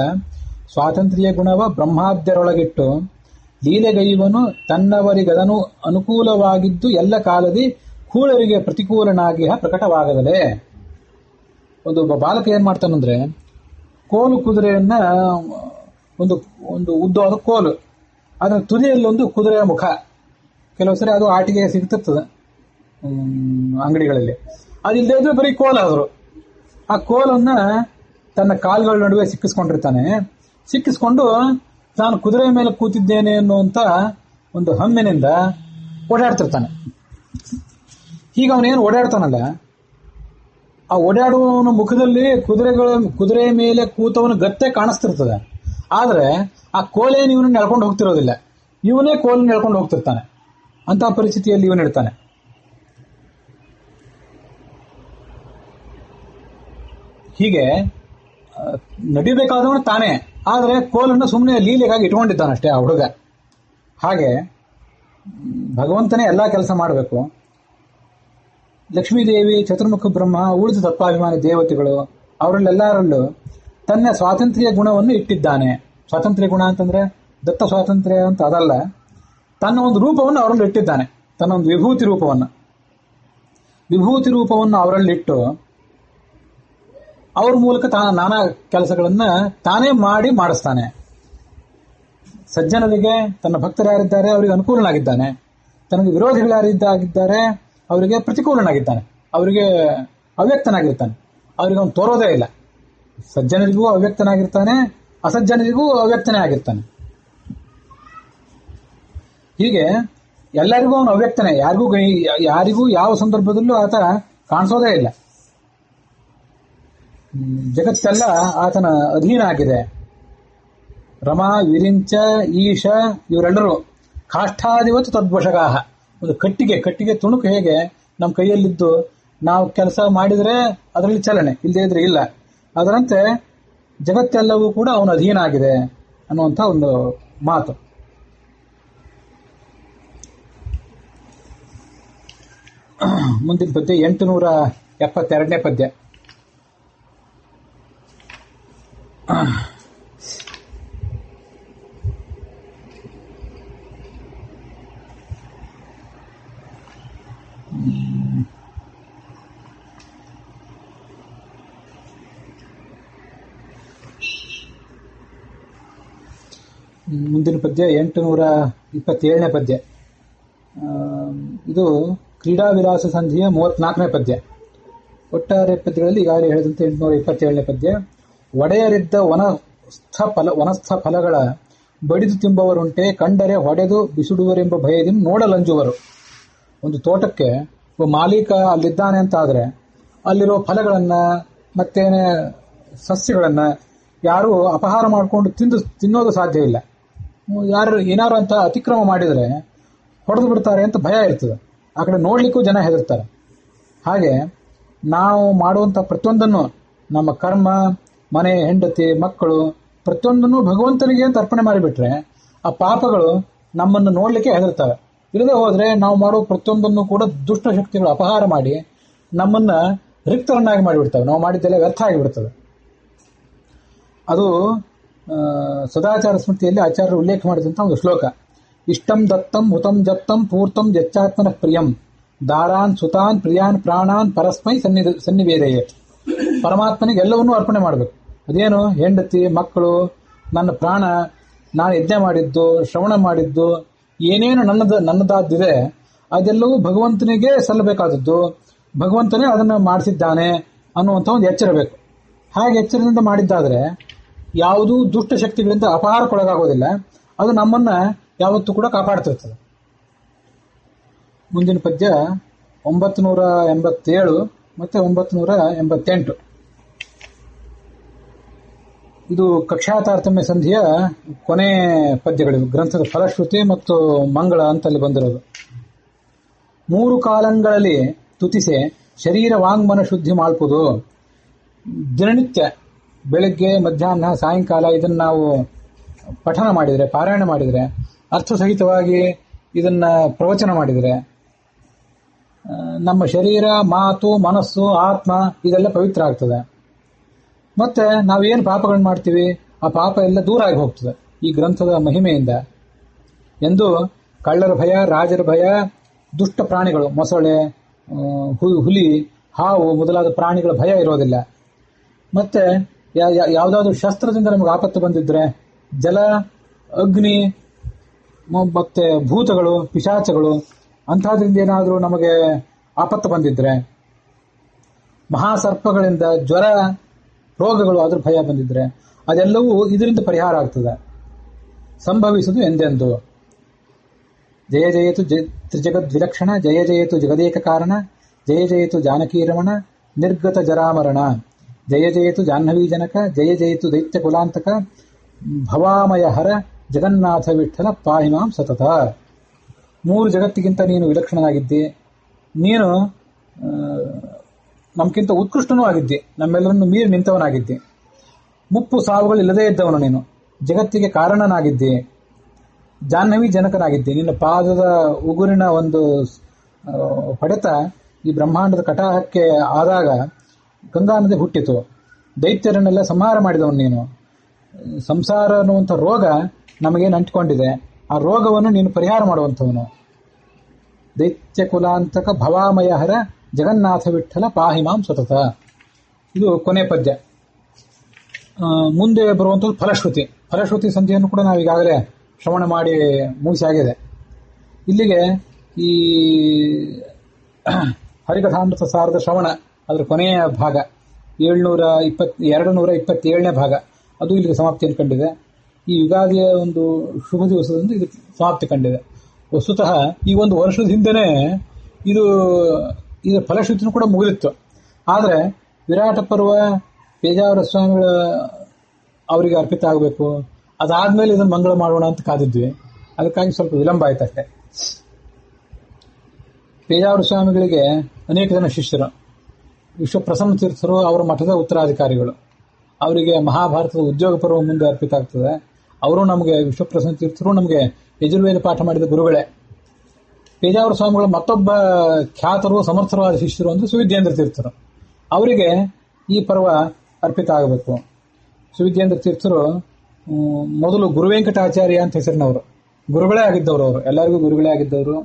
ಸ್ವಾತಂತ್ರ್ಯ ಗುಣವ ಬ್ರಹ್ಮಾದ್ಯರೊಳಗಿಟ್ಟು ಲೀಲೆಗೈವನು ತನ್ನವರಿಗದನು ಅನುಕೂಲವಾಗಿದ್ದು ಎಲ್ಲ ಕಾಲದಿ ಕೂಳರಿಗೆ ಪ್ರತಿಕೂಲನಾಗಿ ಪ್ರಕಟವಾಗದಲೇ. ಒಂದು ಬಾಲಕ ಏನ್ ಮಾಡ್ತಾನಂದ್ರೆ, ಕೋಲು ಕುದುರೆಯನ್ನ ಒಂದು ಒಂದು ಉದ್ದವಾದ ಕೋಲು, ಅದರ ತುದಿಯಲ್ಲಿ ಒಂದು ಕುದುರೆಯ ಮುಖ, ಕೆಲವು ಸರಿ ಅದು ಆಟಿಗೆ ಸಿಗ್ತಿರ್ತದೆ ಅಂಗಡಿಗಳಲ್ಲಿ. ಅದಿಲ್ಲದೆ ಇದ್ರೆ ಬರೀ ಕೋಲಾದ್ರು. ಆ ಕೋಲನ್ನ ತನ್ನ ಕಾಲುಗಳ ನಡುವೆ ಸಿಕ್ಕಿಸ್ಕೊಂಡಿರ್ತಾನೆ. ಸಿಕ್ಕಿಸ್ಕೊಂಡು ತಾನು ಕುದುರೆ ಮೇಲೆ ಕೂತಿದ್ದೇನೆ ಅನ್ನುವಂತ ಒಂದು ಹಮ್ಮಿನಿಂದ ಓಡಾಡ್ತಿರ್ತಾನೆ. ಈಗ ಅವನೇನು ಓಡಾಡ್ತಾನಲ್ಲ, ಆ ಓಡಾಡುವವನ ಮುಖದಲ್ಲಿ ಕುದುರೆ ಮೇಲೆ ಕೂತವನ ಗತ್ತೆ ಕಾಣಿಸ್ತಿರ್ತದೆ. ಆದ್ರೆ ಆ ಕೋಲೇನು ಇವನನ್ನು ಎಳ್ಕೊಂಡು ಹೋಗ್ತಿರೋದಿಲ್ಲ, ಇವನೇ ಕೋಲನ್ನು ಎಳ್ಕೊಂಡು ಹೋಗ್ತಿರ್ತಾನೆ. ಅಂತ ಪರಿಸ್ಥಿತಿಯಲ್ಲಿ ಇವನಿರ್ತಾನೆ. ಹೀಗೆ ನಡಿಬೇಕಾದವನು ತಾನೇ, ಆದರೆ ಕೋಲನ್ನು ಸುಮ್ಮನೆ ಲೀಲೆಗಾಗಿ ಇಟ್ಕೊಂಡಿದ್ದಾನಷ್ಟೇ ಆ ಹುಡುಗ. ಹಾಗೆ ಭಗವಂತನೇ ಎಲ್ಲಾ ಕೆಲಸ ಮಾಡಬೇಕು. ಲಕ್ಷ್ಮೀದೇವಿ, ಚತುರ್ಮುಖ ಬ್ರಹ್ಮ, ಉಳಿದ ತತ್ವಾಭಿಮಾನಿ ದೇವತೆಗಳು, ಅವರಲ್ಲೆಲ್ಲರಲ್ಲೂ ತನ್ನ ಸ್ವಾತಂತ್ರ್ಯ ಗುಣವನ್ನು ಇಟ್ಟಿದ್ದಾನೆ. ಸ್ವಾತಂತ್ರ್ಯ ಗುಣ ಅಂತಂದ್ರೆ ದತ್ತ ಸ್ವಾತಂತ್ರ್ಯ ಅಂತ ಅದಲ್ಲ, ತನ್ನ ಒಂದು ರೂಪವನ್ನು ಅವರಲ್ಲಿ ಇಟ್ಟಿದ್ದಾನೆ. ತನ್ನ ಒಂದು ವಿಭೂತಿ ರೂಪವನ್ನು ಅವರಲ್ಲಿಟ್ಟು ಅವ್ರ ಮೂಲಕ ನಾನಾ ಕೆಲಸಗಳನ್ನ ತಾನೇ ಮಾಡಿಸ್ತಾನೆ. ಸಜ್ಜನರಿಗೆ, ತನ್ನ ಭಕ್ತರು ಯಾರಿದ್ದಾರೆ ಅವರಿಗೆ ಅನುಕೂಲನಾಗಿದ್ದಾನೆ. ತನಗೆ ವಿರೋಧಿಗಳು ಯಾರಿದ್ದಾಗಿದ್ದಾರೆ ಅವರಿಗೆ ಪ್ರತಿಕೂಲನಾಗಿದ್ದಾನೆ. ಅವರಿಗೆ ಅವ್ಯಕ್ತನಾಗಿರ್ತಾನೆ. ಅವರಿಗೆ ಅವನು ತೋರೋದೇ ಇಲ್ಲ. ಸಜ್ಜನರಿಗೂ ಅವ್ಯಕ್ತನಾಗಿರ್ತಾನೆ, ಅಸಜ್ಜನರಿಗೂ ಅವ್ಯಕ್ತನೇ ಆಗಿರ್ತಾನೆ. ಹೀಗೆ ಎಲ್ಲರಿಗೂ ಅವನು ಅವ್ಯಕ್ತನೇ. ಯಾರಿಗೂ ಯಾವ ಸಂದರ್ಭದಲ್ಲೂ ಆತ ಕಾಣಿಸೋದೇ ಇಲ್ಲ. ಜಗತ್ತೆಲ್ಲ ಆತನ ಅಧೀನ ಆಗಿದೆ. ರಮಾ, ವಿರಿಂಚ, ಈಶ ಇವರೆಲ್ಲರೂ ಕಾಷ್ಠಾಧಿವತ್ತು ತದ್ವಶಗಾಹ. ಒಂದು ಕಟ್ಟಿಗೆ ತುಣುಕು ಹೇಗೆ ನಮ್ಮ ಕೈಯಲ್ಲಿದ್ದು ನಾವು ಕೆಲಸ ಮಾಡಿದರೆ ಅದರಲ್ಲಿ ಚಲನೆ, ಇಲ್ಲದೇ ಇದ್ರೆ ಇಲ್ಲ. ಅದರಂತೆ ಜಗತ್ತೆಲ್ಲವೂ ಕೂಡ ಅವನ ಅಧೀನ ಆಗಿದೆ. ಅನ್ನುವಂಥ ಒಂದು ಮಾತು. ಮುಂದಿನ ಪದ್ಯ 872ನೇ ಪದ್ಯ. ಮುಂದಿನ ಪದ್ಯ 827ನೇ ಪದ್ಯ. ಇದು ಕ್ರೀಡಾ ವಿಲಾಸ ಸಂಧಿಯ 34ನೇ ಪದ್ಯ. ಒಟ್ಟಾರೆ ಪದ್ಯಗಳಲ್ಲಿ ಈಗಾಗಲೇ ಹೇಳಿದಂತೆ 827ನೇ ಪದ್ಯ. ಒಡೆಯರಿದ್ದ ವನಸ್ಥ ಫಲಗಳ ಬಡಿದು ತಿಂಬವರುಂಟೆ, ಕಂಡರೆ ಹೊಡೆದು ಬಿಸಿಡುವರೆಂಬ ಭಯದಿಂದ ನೋಡಲಂಜುವರು. ಒಂದು ತೋಟಕ್ಕೆ ಒಬ್ಬ ಮಾಲೀಕ ಅಲ್ಲಿದ್ದಾನೆ ಅಂತ ಆದರೆ ಅಲ್ಲಿರೋ ಫಲಗಳನ್ನು ಮತ್ತೇನೆ ಸಸ್ಯಗಳನ್ನು ಯಾರೂ ಅಪಹಾರ ಮಾಡಿಕೊಂಡು ತಿನ್ನೋದು ಸಾಧ್ಯ ಇಲ್ಲ. ಏನಾರು ಅಂತ ಅತಿಕ್ರಮ ಮಾಡಿದರೆ ಹೊಡೆದು ಬಿಡ್ತಾರೆ ಅಂತ ಭಯ ಇರ್ತದೆ. ಆ ಕಡೆ ನೋಡ್ಲಿಕ್ಕೂ ಜನ ಹೆದರ್ತಾರೆ. ಹಾಗೆ ನಾವು ಮಾಡುವಂಥ ಪ್ರತಿಯೊಂದನ್ನು, ನಮ್ಮ ಕರ್ಮ, ಮನೆ, ಹೆಂಡತಿ, ಮಕ್ಕಳು, ಪ್ರತಿಯೊಂದನ್ನು ಭಗವಂತನಿಗೆ ಅಂತ ಅರ್ಪಣೆ ಮಾಡಿಬಿಟ್ರೆ ಆ ಪಾಪಗಳು ನಮ್ಮನ್ನು ನೋಡ್ಲಿಕ್ಕೆ ಹೆದರ್ತವೆ. ಇಲ್ಲದೆ ಹೋದರೆ ನಾವು ಮಾಡೋ ಪ್ರತಿಯೊಂದನ್ನು ಕೂಡ ದುಷ್ಟ ಶಕ್ತಿಗಳು ಅಪಹಾರ ಮಾಡಿ ನಮ್ಮನ್ನ ರಿಕ್ತರನ್ನಾಗಿ ಮಾಡಿಬಿಡ್ತವೆ. ನಾವು ಮಾಡಿದ್ದೆಲ್ಲ ವ್ಯರ್ಥ ಆಗಿಬಿಡ್ತದೆ. ಅದು ಸದಾಚಾರ ಸ್ಮೃತಿಯಲ್ಲಿ ಆಚಾರ್ಯರು ಉಲ್ಲೇಖ ಮಾಡಿದಂಥ ಒಂದು ಶ್ಲೋಕ. ಇಷ್ಟಂ ದತ್ತಂ ಹುತಂ ಜಪ್ತಂ ಪೂರ್ತಂ ಯಚ್ಚಾತ್ಮನ ಪ್ರಿಯಂ ದಾರಾನ್ ಸುತಾನ್ ಪ್ರಿಯಾನ್ ಪ್ರಾಣಾನ್ ಪರಸ್ಮೈ ಸನ್ನಿವೇದಯೇ. ಪರಮಾತ್ಮನಿಗೆ ಎಲ್ಲವನ್ನೂ ಅರ್ಪಣೆ ಮಾಡಬೇಕು. ಅದೇನು, ಹೆಂಡತಿ, ಮಕ್ಕಳು, ನನ್ನ ಪ್ರಾಣ, ನಾನು ಯಜ್ಞ ಮಾಡಿದ್ದು, ಶ್ರವಣ ಮಾಡಿದ್ದು, ಏನೇನು ನನ್ನದಾದ್ದಿದೆ ಅದೆಲ್ಲವೂ ಭಗವಂತನಿಗೆ ಸಲ್ಲಬೇಕಾದದ್ದು. ಭಗವಂತನೇ ಅದನ್ನು ಮಾಡಿಸಿದ್ದಾನೆ ಅನ್ನುವಂಥ ಒಂದು ಎಚ್ಚರ ಬೇಕು. ಹಾಗೆ ಎಚ್ಚರದಿಂದ ಮಾಡಿದ್ದಾದರೆ ಯಾವುದೂ ದುಷ್ಟ ಶಕ್ತಿಗಳಿಂದ ಅಪಹಾರಕ್ಕೊಳಗಾಗೋದಿಲ್ಲ. ಅದು ನಮ್ಮನ್ನ ಯಾವತ್ತೂ ಕೂಡ ಕಾಪಾಡ್ತಿರ್ತದೆ. ಮುಂದಿನ ಪದ್ಯ 987 ಮತ್ತು 988. ಇದು ಕಕ್ಷಾ ತಾರತಮ್ಯ ಸಂಧಿಯ ಕೊನೆ ಪದ್ಯಗಳಿವೆ. ಗ್ರಂಥದ ಫಲಶ್ರುತಿ ಮತ್ತು ಮಂಗಳ ಅಂತಲ್ಲಿ ಬಂದಿರೋದು. 3 ಕಾಲಗಳಲ್ಲಿ ತುತಿಸೆ ಶರೀರ ವಾಂಗ್ಮನ ಶುದ್ಧಿ ಮಾಡ್ಬೋದು. ದಿನನಿತ್ಯ ಬೆಳಗ್ಗೆ, ಮಧ್ಯಾಹ್ನ, ಸಾಯಂಕಾಲ ಇದನ್ನು ನಾವು ಪಠನ ಮಾಡಿದರೆ, ಪಾರಾಯಣ ಮಾಡಿದರೆ, ಅರ್ಥಸಹಿತವಾಗಿ ಇದನ್ನ ಪ್ರವಚನ ಮಾಡಿದರೆ ನಮ್ಮ ಶರೀರ, ಮಾತು, ಮನಸ್ಸು, ಆತ್ಮ ಇದೆಲ್ಲ ಪವಿತ್ರ ಆಗ್ತದೆ. ಮತ್ತೆ ನಾವೇನು ಪಾಪಗಳನ್ನು ಮಾಡ್ತೀವಿ ಆ ಪಾಪ ಎಲ್ಲ ದೂರ ಆಗಿ ಹೋಗ್ತದೆ ಈ ಗ್ರಂಥದ ಮಹಿಮೆಯಿಂದ. ಎಂದು ಕಳ್ಳರ ಭಯ, ರಾಜರ ಭಯ, ದುಷ್ಟ ಪ್ರಾಣಿಗಳು, ಮೊಸಳೆ, ಹುಲಿ, ಹಾವು ಮೊದಲಾದ ಪ್ರಾಣಿಗಳ ಭಯ ಇರೋದಿಲ್ಲ. ಮತ್ತೆ ಯಾವುದಾದ್ರೂ ಶಸ್ತ್ರದಿಂದ ನಮಗೆ ಆಪತ್ತು ಬಂದಿದ್ರೆ, ಜಲ, ಅಗ್ನಿ, ಮತ್ತೆ ಭೂತಗಳು, ಪಿಶಾಚಗಳು ಅಂಥದ್ರಿಂದ ಏನಾದರೂ ನಮಗೆ ಆಪತ್ತು ಬಂದಿದ್ರೆ, ಮಹಾಸರ್ಪಗಳಿಂದ ಜ್ವರ, ರೋಗಗಳು, ಅದ್ರ ಭಯ ಬಂದಿದ್ರೆ ಅದೆಲ್ಲವೂ ಇದರಿಂದ ಪರಿಹಾರ ಆಗ್ತದೆ. ಸಂಭವಿಸುವುದು ಎಂದೆಂದು. ಜಯ ಜಯತು ತ್ರಿಜಗದ್ವಿಲಕ್ಷಣ, ಜಯ ಜಯತು ಜಗದೇಕ ಕಾರಣ, ಜಯ ಜಯತು ಜಾನಕೀರಮಣ, ನಿರ್ಗತ ಜರಾಮರಣ, ಜಯ ಜಯತು ಜಾಹ್ನವೀ ಜನಕ, ಜಯ ಜಯತು ದೈತ್ಯ ಕುಲಾಂತಕ, ಭವಾಮಯ ಹರ ಜಗನ್ನಾಥ ವಿಠಲ ಪಾಹಿಮಾಂ ಸತತ. 3 ಜಗತ್ತಿಗಿಂತ ನೀನು ವಿಲಕ್ಷಣನಾಗಿದ್ದಿ. ನೀನು ನಮ್ಗಿಂತ ಉತ್ಕೃಷ್ಟನೂ ಆಗಿದ್ದಿ. ನಮ್ಮೆಲ್ಲರನ್ನು ಮೀರಿ ನಿಂತವನಾಗಿದ್ದಿ. ಮುಪ್ಪು ಸಾವುಗಳಿಲ್ಲದೇ ಇದ್ದವನು ನೀನು. ಜಗತ್ತಿಗೆ ಕಾರಣನಾಗಿದ್ದಿ. ಜಾಹ್ನವಿ ಜನಕನಾಗಿದ್ದಿ. ನಿನ್ನ ಪಾದದ ಉಗುರಿನ ಒಂದು ಹೊಡೆತ ಈ ಬ್ರಹ್ಮಾಂಡದ ಕಟಾಹಕ್ಕೆ ಆದಾಗ ಗಂಗಾ ನದಿ ಹುಟ್ಟಿತು. ದೈತ್ಯರನ್ನೆಲ್ಲ ಸಂಹಾರ ಮಾಡಿದವನು ನೀನು. ಸಂಸಾರ ಅನ್ನುವಂಥ ರೋಗ ನಮಗೇನು ಅಂಟಿಕೊಂಡಿದೆ, ಆ ರೋಗವನ್ನು ನೀನು ಪರಿಹಾರ ಮಾಡುವಂಥವನು. ದೈತ್ಯ ಕುಲಾಂತಕ ಭವಾಮಯ ಹರ ಜಗನ್ನಾಥ ವಿಠಲ ಪಾಹಿಮಾಂ ಸತತ. ಇದು ಕೊನೆ ಪದ್ಯ. ಮುಂದೆ ಬರುವಂಥದ್ದು ಫಲಶ್ರುತಿ. ಫಲಶ್ರುತಿ ಸಂಧಿಯನ್ನು ಕೂಡ ನಾವು ಈಗಾಗಲೇ ಶ್ರವಣ ಮಾಡಿ ಮುಗಿಸಾಗಿದೆ. ಇಲ್ಲಿಗೆ ಈ ಹರಿಕಥಾಮೃತ ಸಾರದ ಶ್ರವಣ ಅದರ ಕೊನೆಯ ಭಾಗ 227ನೇ ಭಾಗ ಅದು ಇಲ್ಲಿಗೆ ಸಮಾಪ್ತಿಯನ್ನು ಕಂಡಿದೆ. ಈ ಯುಗಾದಿಯ ಒಂದು ಶುಭ ದಿವಸದಂದು ಇದು ಸಮಾಪ್ತಿ ಕಂಡಿದೆ. ವಸ್ತುತಃ ಈ ಒಂದು ವರ್ಷದ ಹಿಂದೆನೇ ಇದರ ಫಲಶ್ರುತಿನೂ ಕೂಡ ಮುಗಿದಿತ್ತು. ಆದರೆ ವಿರಾಟ ಪರ್ವ ಪೇಜಾವರ ಸ್ವಾಮಿಗಳ ಅವರಿಗೆ ಅರ್ಪಿತ ಆಗಬೇಕು, ಅದಾದ್ಮೇಲೆ ಇದನ್ನು ಮಂಗಳ ಮಾಡೋಣ ಅಂತ ಕಾದಿದ್ವಿ. ಅದಕ್ಕಾಗಿ ಸ್ವಲ್ಪ ವಿಳಂಬ ಆಯ್ತು ಅಷ್ಟೇ. ಪೇಜಾವರ ಸ್ವಾಮಿಗಳಿಗೆ ಅನೇಕ ಜನ ಶಿಷ್ಯರು. ವಿಶ್ವಪ್ರಸನ್ನ ತೀರ್ಥರು ಅವರ ಮಠದ ಉತ್ತರಾಧಿಕಾರಿಗಳು. ಅವರಿಗೆ ಮಹಾಭಾರತದ ಉದ್ಯೋಗ ಪರ್ವ ಮುಂದೆ ಅರ್ಪಿತ ಆಗ್ತದೆ. ಅವರು ನಮಗೆ ವಿಶ್ವಪ್ರಸನ್ನ ತೀರ್ಥರು ನಮಗೆ ಯಜುರ್ವೇದ ಪಾಠ ಮಾಡಿದ ಗುರುಗಳೇ. ಪೇಜಾವರ ಸ್ವಾಮಿಗಳ ಮತ್ತೊಬ್ಬ ಖ್ಯಾತರು ಸಮರ್ಥರಾದ ಶಿಷ್ಯರು ಅಂದ್ರೆ ಸುವಿದ್ಯೇಂದ್ರ ತೀರ್ಥರು. ಅವರಿಗೆ ಈ ಪರ್ವ ಅರ್ಪಿತ ಆಗಬೇಕು. ಸುವಿದ್ಯೇಂದ್ರ ತೀರ್ಥರು ಮೊದಲು ಗುರುವೆಂಕಟಾಚಾರ್ಯ ಅಂತ ಹೆಸರಿನವರು, ಗುರುಗಳೇ ಆಗಿದ್ದವರು. ಅವರು ಎಲ್ಲರಿಗೂ ಗುರುಗಳೇ ಆಗಿದ್ದವರು.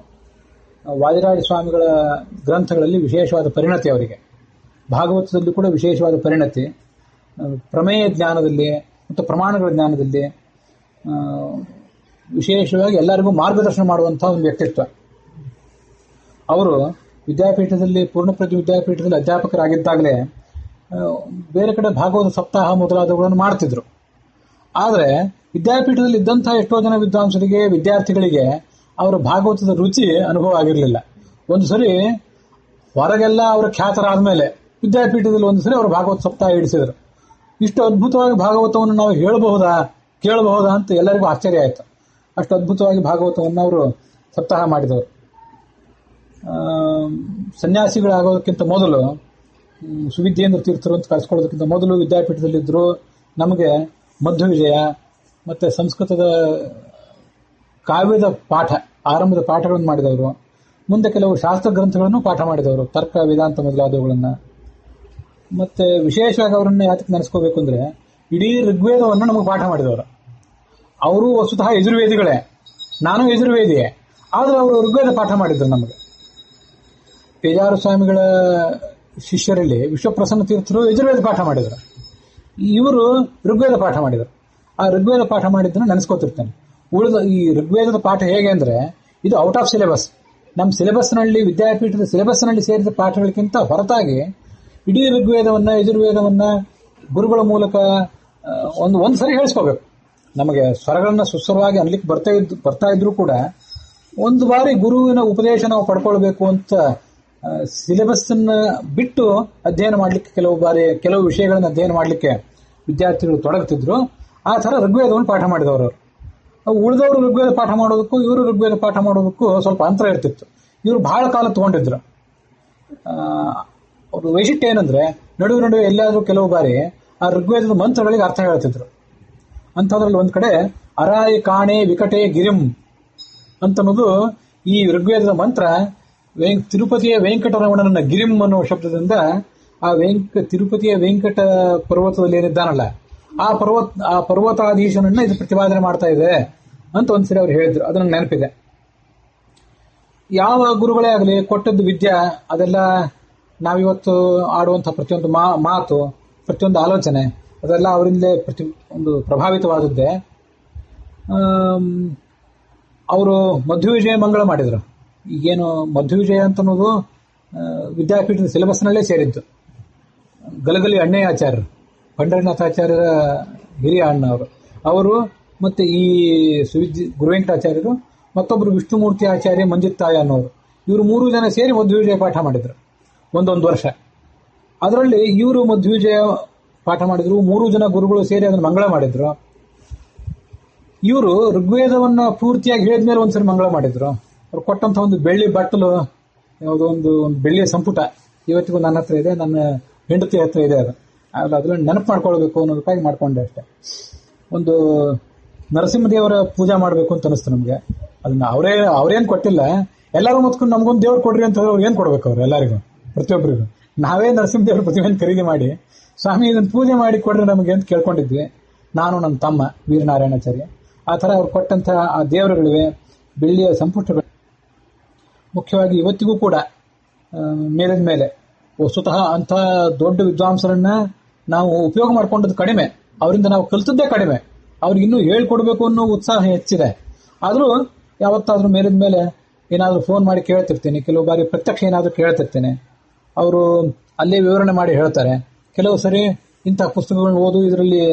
ವಾದಿರಾಜ ಸ್ವಾಮಿಗಳ ಗ್ರಂಥಗಳಲ್ಲಿ ವಿಶೇಷವಾದ ಪರಿಣತಿ ಅವರಿಗೆ, ಭಾಗವತದಲ್ಲಿ ಕೂಡ ವಿಶೇಷವಾದ ಪರಿಣತಿ, ಪ್ರಮೇಯ ಜ್ಞಾನದಲ್ಲಿ ಮತ್ತು ಪ್ರಮಾಣಗಳ ಜ್ಞಾನದಲ್ಲಿ ವಿಶೇಷವಾಗಿ ಎಲ್ಲರಿಗೂ ಮಾರ್ಗದರ್ಶನ ಮಾಡುವಂತಹ ಒಂದು ವ್ಯಕ್ತಿತ್ವ. ಅವರು ವಿದ್ಯಾಪೀಠದಲ್ಲಿ ಪೂರ್ಣಪ್ರಜ್ಞೆ ವಿದ್ಯಾಪೀಠದಲ್ಲಿ ಅಧ್ಯಾಪಕರಾಗಿದ್ದಾಗಲೇ ಬೇರೆ ಕಡೆ ಭಾಗವತ ಸಪ್ತಾಹ ಮೊದಲಾದವುಗಳನ್ನು ಮಾಡ್ತಿದ್ರು. ಆದರೆ ವಿದ್ಯಾಪೀಠದಲ್ಲಿ ಇದ್ದಂತಹ ಎಷ್ಟೋ ಜನ ವಿದ್ವಾಂಸರಿಗೆ, ವಿದ್ಯಾರ್ಥಿಗಳಿಗೆ ಅವರ ಭಾಗವತದ ರುಚಿ ಅನುಭವ ಆಗಿರಲಿಲ್ಲ. ಒಂದು ಸರಿ ಹೊರಗೆಲ್ಲ ಅವರ ಖ್ಯಾತರಾದ ವಿದ್ಯಾಪೀಠದಲ್ಲಿ ಒಂದು ಸರಿ ಅವರು ಭಾಗವತ ಸಪ್ತಾಹ ಇಡಿಸಿದ್ರು. ಇಷ್ಟು ಅದ್ಭುತವಾಗಿ ಭಾಗವತವನ್ನು ನಾವು ಹೇಳಬಹುದಾ, ಕೇಳಬಹುದಾ ಅಂತ ಎಲ್ಲರಿಗೂ ಆಶ್ಚರ್ಯ ಆಯಿತು. ಅಷ್ಟು ಅದ್ಭುತವಾಗಿ ಭಾಗವತವನ್ನು ಅವರು ಸಪ್ತಾಹ ಮಾಡಿದವರು. ಸನ್ಯಾಸಿಗಳಾಗೋದಕ್ಕಿಂತ ಮೊದಲು, ಸುವಿದ್ಯೇಂದ್ರ ತೀರ್ಥರು ಅಂತ ಕರೆಸ್ಕೊಳ್ಳೋದಕ್ಕಿಂತ ಮೊದಲು ವಿದ್ಯಾಪೀಠದಲ್ಲಿದ್ದರು. ನಮಗೆ ಮಧ್ವ ವಿಜಯ ಮತ್ತು ಸಂಸ್ಕೃತದ ಕಾವ್ಯದ ಪಾಠ, ಆರಂಭದ ಪಾಠಗಳನ್ನು ಮಾಡಿದವರು. ಮುಂದೆ ಕೆಲವು ಶಾಸ್ತ್ರ ಗ್ರಂಥಗಳನ್ನು ಪಾಠ ಮಾಡಿದವರು, ತರ್ಕ, ವೇದಾಂತ ಮೊದಲಾದವುಗಳನ್ನು. ಮತ್ತೆ ವಿಶೇಷವಾಗಿ ಅವರನ್ನು ಯಾತಕ್ಕೆ ನೆನೆಸ್ಕೋಬೇಕು ಅಂದರೆ, ಇಡೀ ಋಗ್ವೇದವನ್ನು ನಮಗೆ ಪಾಠ ಮಾಡಿದವರು. ಅವರು ವಸ್ತುತಃ ಯಜುರ್ವೇದಿಗಳೇ, ನಾನು ಯಜುರ್ವೇದಿಯೇ, ಆದರೂ ಅವರು ಋಗ್ವೇದ ಪಾಠ ಮಾಡಿದ್ರು ನಮಗೆ. ಪೇಜಾವರ ಸ್ವಾಮಿಗಳ ಶಿಷ್ಯರಲ್ಲಿ ವಿಶ್ವಪ್ರಸನ್ನ ತೀರ್ಥರು ಯಜುರ್ವೇದ ಪಾಠ ಮಾಡಿದರು, ಇವರು ಋಗ್ವೇದ ಪಾಠ ಮಾಡಿದರು. ಆ ಋಗ್ವೇದ ಪಾಠ ಮಾಡಿದ್ದನ್ನು ನೆನೆಸ್ಕೋತಿರ್ತೇನೆ. ಉಳಿದ ಈ ಋಗ್ವೇದದ ಪಾಠ ಹೇಗೆ ಅಂದರೆ, ಇದು ಔಟ್ ಆಫ್ ಸಿಲೆಬಸ್. ನಮ್ಮ ಸಿಲೆಬಸ್ನಲ್ಲಿ, ವಿದ್ಯಾಪೀಠದ ಸಿಲೆಬಸ್ನಲ್ಲಿ ಸೇರಿದ ಪಾಠಗಳಿಗಿಂತ ಹೊರತಾಗಿ ಇಡೀ ಋಗ್ವೇದವನ್ನು, ಯಜುರ್ವೇದವನ್ನು ಗುರುಗಳ ಮೂಲಕ ಒಂದು ಸರಿ ಹೇಳಿಸ್ಕೋಬೇಕು. ನಮಗೆ ಸ್ವರಗಳನ್ನು ಸುಸ್ವರವಾಗಿ ಅನ್ಲಿಕ್ಕೆ ಬರ್ತಾ ಇದ್ರೂ ಕೂಡ ಒಂದು ಬಾರಿ ಗುರುವಿನ ಉಪದೇಶ ನಾವು ಪಡ್ಕೊಳ್ಬೇಕು ಅಂತ ಸಿಲೆಬಸ್ಸನ್ನು ಬಿಟ್ಟು ಅಧ್ಯಯನ ಮಾಡಲಿಕ್ಕೆ, ಕೆಲವು ವಿಷಯಗಳನ್ನು ಅಧ್ಯಯನ ಮಾಡಲಿಕ್ಕೆ ವಿದ್ಯಾರ್ಥಿಗಳು ತೊಡಗುತ್ತಿದ್ರು. ಆ ಥರ ಋಗ್ವೇದವನ್ನು ಪಾಠ ಮಾಡಿದವರು. ಉಳಿದವರು ಋಗ್ವೇದ ಪಾಠ ಮಾಡೋದಕ್ಕೂ ಇವರು ಋಗ್ವೇದ ಪಾಠ ಮಾಡೋದಕ್ಕೂ ಸ್ವಲ್ಪ ಅಂತರ ಇರ್ತಿತ್ತು. ಇವರು ಬಹಳ ಕಾಲ ತಗೊಂಡಿದ್ರು. ಅವ್ರ ವೈಶಿಷ್ಟ್ಯ ಏನಂದ್ರೆ, ನಡುವೆ ಎಲ್ಲಾದರೂ ಕೆಲವು ಬಾರಿ ಆ ಋಗ್ವೇದದ ಮಂತ್ರಗಳಿಗೆ ಅರ್ಥ ಹೇಳ್ತಿದ್ರು. ಅಂಥದ್ರಲ್ಲಿ ಒಂದು ಕಡೆ ಅರಾಯಿ ಕಾಣೆ ವಿಕಟೆ ಗಿರಿಂ ಅಂತನ್ನೋದು ಈ ಋಗ್ವೇದದ ಮಂತ್ರ. ತಿರುಪತಿಯ ವೆಂಕಟರಮಣನ ಗಿರಿಂ ಅನ್ನುವ ಶಬ್ದದಿಂದ ತಿರುಪತಿಯ ವೆಂಕಟ ಪರ್ವತದಲ್ಲಿ ಏನಿದ್ದಾನಲ್ಲ, ಆ ಪರ್ವತಾಧೀಶನನ್ನ ಇದು ಪ್ರತಿಪಾದನೆ ಮಾಡ್ತಾ ಇದೆ ಅಂತ ಒಂದ್ಸರಿ ಅವ್ರು ಹೇಳಿದ್ರು. ಅದನ್ನ ನೆನಪಿದೆ. ಯಾವ ಗುರುಗಳೇ ಆಗಲಿ ಕೊಟ್ಟದ್ದು ವಿದ್ಯೆ, ಅದೆಲ್ಲ ನಾವಿವತ್ತು ಆಡುವಂತಹ ಪ್ರತಿಯೊಂದು ಮಾತು, ಪ್ರತಿಯೊಂದು ಆಲೋಚನೆ, ಅದೆಲ್ಲ ಅವರಿಂದಲೇ ಒಂದು ಪ್ರಭಾವಿತವಾದದ್ದೇ. ಅವರು ಮಧ್ವವಿಜಯ ಮಂಗಳ ಮಾಡಿದರು. ಈಗೇನು ಮಧ್ವವಿಜಯ ಅಂತನ್ನೋದು ವಿದ್ಯಾಪೀಠದ ಸಿಲೆಬಸ್ನಲ್ಲೇ ಸೇರಿದ್ದು. ಗಲಗಲಿ ಅಣ್ಣಯ್ಯಾಚಾರ್ಯರು, ಪಂಡರನಾಥಾಚಾರ್ಯರ ಹಿರಿಯ ಅಣ್ಣ ಅವರು ಮತ್ತೆ ಈ ಗುರುವೆಂಕಟಾಚಾರ್ಯರು, ಮತ್ತೊಬ್ಬರು ವಿಷ್ಣುಮೂರ್ತಿ ಆಚಾರ್ಯ ಮಂಜಿತ್ತಾಯ ಅನ್ನೋರು, ಇವರು 3 ಜನ ಸೇರಿ ಮಧ್ವವಿಜಯ ಪಾಠ ಮಾಡಿದ್ರು ಒಂದೊಂದು ವರ್ಷ. ಅದರಲ್ಲಿ ಇವರು ಮಧ್ವವಿಜಯ ಪಾಠ ಮಾಡಿದ್ರು, 3 ಜನ ಗುರುಗಳು ಸೇರಿ ಅದನ್ನು ಮಂಗಳ ಮಾಡಿದ್ರು. ಇವರು ಋಗ್ವೇದವನ್ನ ಪೂರ್ತಿಯಾಗಿ ಹೇಳಿದ್ಮೇಲೆ ಒಂದ್ಸರಿ ಮಂಗಳ ಮಾಡಿದ್ರು. ಅವ್ರು ಕೊಟ್ಟಂತ ಒಂದು ಬೆಳ್ಳಿ ಬಟ್ಟಲು, ಯಾವುದೋ ಒಂದು ಬೆಳ್ಳಿಯ ಸಂಪುಟ ಇವತ್ತಿಗೂ ನನ್ನ ಹತ್ರ ಇದೆ, ನನ್ನ ಹೆಂಡತಿ ಹತ್ರ ಇದೆ. ಅದನ್ನ ನೆನಪು ಮಾಡ್ಕೊಳ್ಬೇಕು ಅನ್ನೋದಕ್ಕಾಗಿ ಮಾಡ್ಕೊಂಡೆ ಅಷ್ಟೇ. ಒಂದು ನರಸಿಂಹದೇವರ ಪೂಜಾ ಮಾಡಬೇಕು ಅಂತ ಅನಿಸ್ತು ನಮಗೆ. ಅದನ್ನ ಅವ್ರೇನು ಕೊಟ್ಟಿಲ್ಲ, ಎಲ್ಲರೂ ಮತ್ಕೊಂಡು ನಮ್ಗೊಂದು ದೇವ್ರು ಕೊಡ್ರಿ ಅಂತ ಅವ್ರು ಏನ್ ಕೊಡ್ಬೇಕು? ಅವ್ರು ಎಲ್ಲರಿಗೂ, ಪ್ರತಿಯೊಬ್ಬರಿಗೂ ನಾವೇ ನರಸಿಂಹದೇವ್ರ ಪ್ರತಿಮೆಯನ್ನು ಖರೀದಿ ಮಾಡಿ, ಸ್ವಾಮಿ ಇದನ್ನ ಪೂಜೆ ಮಾಡಿ ಕೊಡ್ರಿ ನಮಗೆ ಅಂತ ಕೇಳ್ಕೊಂಡಿದ್ವಿ, ನಾನು ನನ್ನ ತಮ್ಮ ವೀರನಾರಾಯಣಾಚಾರ್ಯ. ಆ ಥರ ಅವ್ರು ಕೊಟ್ಟಂತಹ ಆ ದೇವರುಗಳಿವೆ, ಬೆಳ್ಳಿಯ ಸಂಪುಟಗಳು. ಮುಖ್ಯವಾಗಿ ಇವತ್ತಿಗೂ ಕೂಡ ಮೇಲಿನ ಮೇಲೆ ವಸ್ತುತಃ ಅಂಥ ದೊಡ್ಡ ವಿದ್ವಾಂಸರನ್ನ ನಾವು ಉಪಯೋಗ ಮಾಡ್ಕೊಂಡದ್ದು ಕಡಿಮೆ, ಅವರಿಂದ ನಾವು ಕಲಿತದ್ದೇ ಕಡಿಮೆ. ಅವ್ರಿಗೆ ಇನ್ನೂ ಹೇಳ್ಕೊಡ್ಬೇಕು ಅನ್ನೋ ಉತ್ಸಾಹ ಹೆಚ್ಚಿದೆ. ಆದರೂ ಯಾವತ್ತಾದ್ರೂ ಮೇಲಿದ ಮೇಲೆ ಏನಾದರೂ ಫೋನ್ ಮಾಡಿ ಕೇಳ್ತಿರ್ತೀನಿ, ಕೆಲವು ಬಾರಿ ಪ್ರತ್ಯಕ್ಷ ಏನಾದರೂ ಕೇಳ್ತಿರ್ತೀನಿ. ಅವರು ಅಲ್ಲೇ ವಿವರಣೆ ಮಾಡಿ ಹೇಳ್ತಾರೆ. ಕೆಲವು ಸರಿ ಇಂಥ ಪುಸ್ತಕಗಳನ್ನ ಓದು, ಇದರಲ್ಲಿ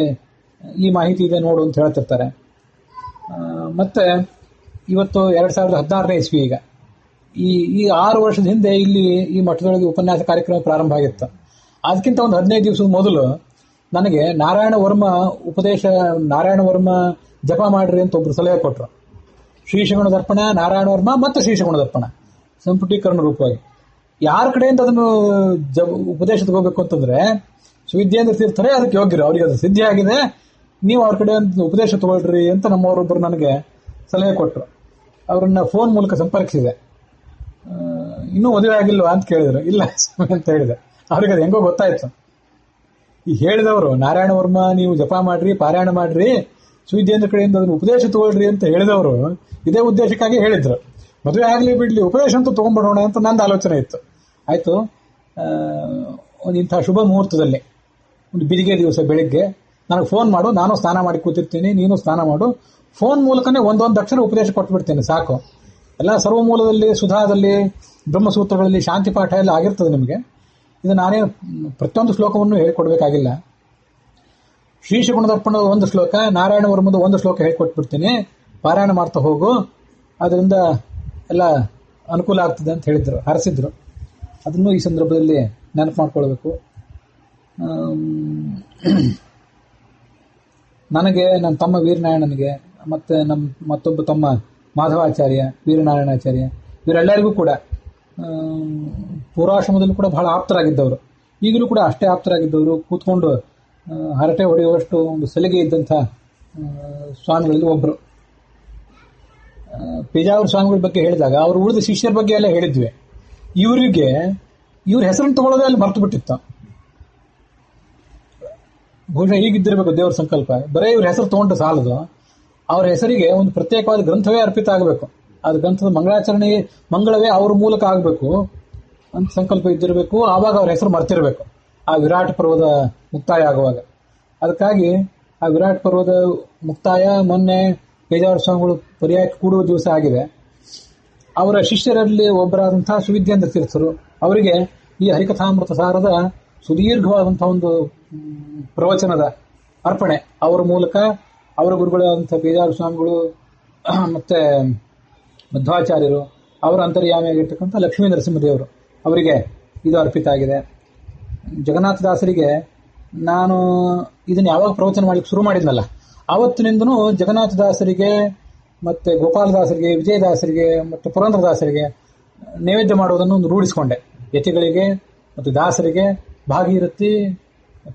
ಈ ಮಾಹಿತಿ ಇದೆ ನೋಡು ಅಂತ ಹೇಳ್ತಿರ್ತಾರೆ. ಮತ್ತೆ ಇವತ್ತು 2016ನೇ ಇಸ್ವಿ. ಈ 6 ವರ್ಷದ ಹಿಂದೆ ಇಲ್ಲಿ ಈ ಮಠದೊಳಗೆ ಉಪನ್ಯಾಸ ಕಾರ್ಯಕ್ರಮ ಪ್ರಾರಂಭ ಆಗಿತ್ತು. ಅದಕ್ಕಿಂತ ಒಂದು 15 ದಿವಸದ ಮೊದಲು ನನಗೆ ನಾರಾಯಣ ವರ್ಮ ಜಪ ಮಾಡ್ರಿ ಅಂತ ಒಬ್ರು ಸಲಹೆ ಕೊಟ್ಟರು. ಶ್ರೀಶಗುಣ ದರ್ಪಣ, ನಾರಾಯಣ ವರ್ಮ ಮತ್ತು ಶ್ರೀಶಗುಣ ದರ್ಪಣ ಸಂಪುಟೀಕರಣ ರೂಪವಾಗಿ. ಯಾರ ಕಡೆಯಿಂದ ಅದನ್ನು ಉಪದೇಶ ತಗೋಬೇಕು ಅಂತಂದ್ರೆ ಸುವಿದ್ಯೇಂದ್ರ ತೀರ್ಥರೇ ಅದಕ್ಕೆ ಯೋಗ್ಯರು. ಅವರಿಗೆ ಅದು ಸಿದ್ಧಿ ಆಗಿದೆ. ನೀವು ಅವ್ರ ಕಡೆ ಒಂದು ಉಪದೇಶ ತಗೊಳ್ರಿ ಅಂತ ನಮ್ಮವರೊಬ್ಬರು ನನಗೆ ಸಲಹೆ ಕೊಟ್ಟರು. ಅವರನ್ನ ಫೋನ್ ಮೂಲಕ ಸಂಪರ್ಕಿಸಿದೆ. ಇನ್ನೂ ಮದುವೆ ಆಗಿಲ್ವಾ ಅಂತ ಕೇಳಿದ್ರು. ಇಲ್ಲ ಅಂತ ಹೇಳಿದೆ. ಅವ್ರಿಗೆ ಅದು ಹೆಂಗೋ ಗೊತ್ತಾಯ್ತು. ಈ ಹೇಳಿದವರು ನಾರಾಯಣ ವರ್ಮ ನೀವು ಜಪ ಮಾಡ್ರಿ, ಪಾರಾಯಣ ಮಾಡ್ರಿ, ಸುವಿದ್ಯೇಂದ್ರ ಕಡೆಯಿಂದ ಅದನ್ನು ಉಪದೇಶ ತಗೊಳ್ರಿ ಅಂತ ಹೇಳಿದವರು ಇದೇ ಉದ್ದೇಶಕ್ಕಾಗಿ ಹೇಳಿದ್ರು. ಮದುವೆ ಆಗಲಿ ಬಿಡ್ಲಿ, ಉಪದೇಶ ಅಂತೂ ತಗೊಂಡ್ಬಿಡೋಣ ಅಂತ ನಂದು ಆಲೋಚನೆ ಇತ್ತು. ಆಯ್ತು, ಒಂದು ಇಂಥ ಶುಭ ಮುಹೂರ್ತದಲ್ಲಿ ಒಂದು ಬಿದಿಗೆ ದಿವಸ ಬೆಳಿಗ್ಗೆ ನನಗೆ ಫೋನ್ ಮಾಡು, ನಾನು ಸ್ನಾನ ಮಾಡಿ ಕೂತಿರ್ತೀನಿ, ನೀನು ಸ್ನಾನ ಮಾಡು, ಫೋನ್ ಮೂಲಕನೇ ಒಂದೊಂದು ಅಕ್ಷರ ಉಪದೇಶ ಕೊಟ್ಬಿಡ್ತೀನಿ ಸಾಕು. ಎಲ್ಲ ಸರ್ವಮೂಲದಲ್ಲಿ, ಸುಧಾದಲ್ಲಿ, ಬ್ರಹ್ಮಸೂತ್ರಗಳಲ್ಲಿ ಶಾಂತಿ ಪಾಠ ಎಲ್ಲ ಆಗಿರ್ತದೆ ನಿಮಗೆ. ಇದು ನಾನೇ ಪ್ರತಿಯೊಂದು ಶ್ಲೋಕವನ್ನು ಹೇಳಿಕೊಡ್ಬೇಕಾಗಿಲ್ಲ. ಶ್ರೀಶಗುಣದರ್ಪಣದ ಒಂದು ಶ್ಲೋಕ, ನಾರಾಯಣ ವರ್ಮದ ಒಂದು ಶ್ಲೋಕ ಹೇಳಿಕೊಟ್ಬಿಡ್ತೀನಿ, ಪಾರಾಯಣ ಮಾಡ್ತಾ ಹೋಗು, ಅದರಿಂದ ಎಲ್ಲ ಅನುಕೂಲ ಆಗ್ತದೆ ಅಂತ ಹೇಳಿದ್ರು, ಹರಸಿದ್ರು. ಅದನ್ನು ಈ ಸಂದರ್ಭದಲ್ಲಿ ನೆನಪು ಮಾಡ್ಕೊಳ್ಬೇಕು. ನನಗೆ, ನನ್ನ ತಮ್ಮ ವೀರನಾರಾಯಣನಿಗೆ, ಮತ್ತೆ ಮತ್ತೊಬ್ಬ ತಮ್ಮ ಮಾಧವಾಚಾರ್ಯ, ವೀರನಾರಾಯಣಾಚಾರ್ಯ, ಇವರೆಲ್ಲರಿಗೂ ಕೂಡ ಪೂರ್ವಾಶ್ರಮದಲ್ಲೂ ಕೂಡ ಬಹಳ ಆಪ್ತರಾಗಿದ್ದವರು, ಈಗಲೂ ಕೂಡ ಅಷ್ಟೇ ಆಪ್ತರಾಗಿದ್ದವರು, ಕೂತ್ಕೊಂಡು ಹರಟೆ ಹೊಡೆಯುವಷ್ಟು ಒಂದು ಸಲಿಗೆ ಇದ್ದಂಥ ಸ್ವಾಮಿಗಳಲ್ಲಿ ಒಬ್ಬರು. ಪೇಜಾವರ ಸ್ವಾಮಿಗಳ ಬಗ್ಗೆ ಹೇಳಿದಾಗ ಅವರು ಉಳಿದ ಶಿಷ್ಯರ ಬಗ್ಗೆ ಎಲ್ಲ ಹೇಳಿದ್ವಿ. ಇವ್ರ ಹೆಸರನ್ನು ತಗೊಳ್ಳೋದೇ ಅಲ್ಲಿ ಮರ್ತು ಬಿಟ್ಟಿತ್ತು. ಬಹುಶಃ ಹೀಗಿದ್ದಿರಬೇಕು ದೇವರ ಸಂಕಲ್ಪ. ಬರೀ ಇವ್ರ ಹೆಸರು ತಗೊಂಡು ಸಾಲದು, ಅವ್ರ ಹೆಸರಿಗೆ ಒಂದು ಪ್ರತ್ಯೇಕವಾದ ಗ್ರಂಥವೇ ಅರ್ಪಿತ ಆಗಬೇಕು. ಅದು ಗ್ರಂಥದ ಮಂಗಳವೇ ಅವ್ರ ಮೂಲಕ ಆಗಬೇಕು ಅಂತ ಸಂಕಲ್ಪ ಇದ್ದಿರಬೇಕು. ಆವಾಗ ಅವ್ರ ಹೆಸರು ಮರ್ತಿರಬೇಕು ಆ ವಿರಾಟ್ ಪರ್ವದ ಮುಕ್ತಾಯ ಆಗುವಾಗ. ಅದಕ್ಕಾಗಿ ಆ ವಿರಾಟ್ ಪರ್ವದ ಮುಕ್ತಾಯ ಮೊನ್ನೆ ಪೇಜಾವರ ಸ್ವಾಮಿಗಳು ಪರ್ಯಾಯ ಕೂಡುವ ದಿವಸ ಆಗಿದೆ. ಅವರ ಶಿಷ್ಯರಲ್ಲಿ ಒಬ್ಬರಾದಂತಹ ಸುವಿದ್ಯೇಂದ್ರ ತೀರ್ಥರು ಅವರಿಗೆ ಈ ಹರಿಕಥಾಮೃತ ಸಾರದ ಸುದೀರ್ಘವಾದಂತಹ ಒಂದು ಪ್ರವಚನದ ಅರ್ಪಣೆ ಅವರ ಮೂಲಕ, ಅವರ ಗುರುಗಳಾದಂತಹ ಪೇಜಾವರ ಸ್ವಾಮಿಗಳು ಮತ್ತೆ ಮಧ್ವಾಚಾರ್ಯರು, ಅವರ ಅಂತರ್ಯಾಮಿಯಾಗಿರ್ತಕ್ಕಂಥ ಲಕ್ಷ್ಮೀ ನರಸಿಂಹದೇವರು ಅವರಿಗೆ ಇದು ಅರ್ಪಿತ ಆಗಿದೆ. ಜಗನ್ನಾಥದಾಸರಿಗೆ ನಾನು ಇದನ್ನು ಯಾವಾಗ ಪ್ರವಚನ ಮಾಡಲಿಕ್ಕೆ ಶುರು ಮಾಡಿದ್ನಲ್ಲ, ಆವತ್ತಿನಿಂದನೂ ಜಗನ್ನಾಥದಾಸರಿಗೆ ಮತ್ತೆ ಗೋಪಾಲದಾಸರಿಗೆ, ವಿಜಯದಾಸರಿಗೆ ಮತ್ತು ಪುರಂದರದಾಸರಿಗೆ ನೈವೇದ್ಯ ಮಾಡುವುದನ್ನು ಒಂದು ರೂಢಿಸಿಕೊಂಡೆ. ಯತಿಗಳಿಗೆ ಮತ್ತು ದಾಸರಿಗೆ ಭಾಗೀರಥಿ,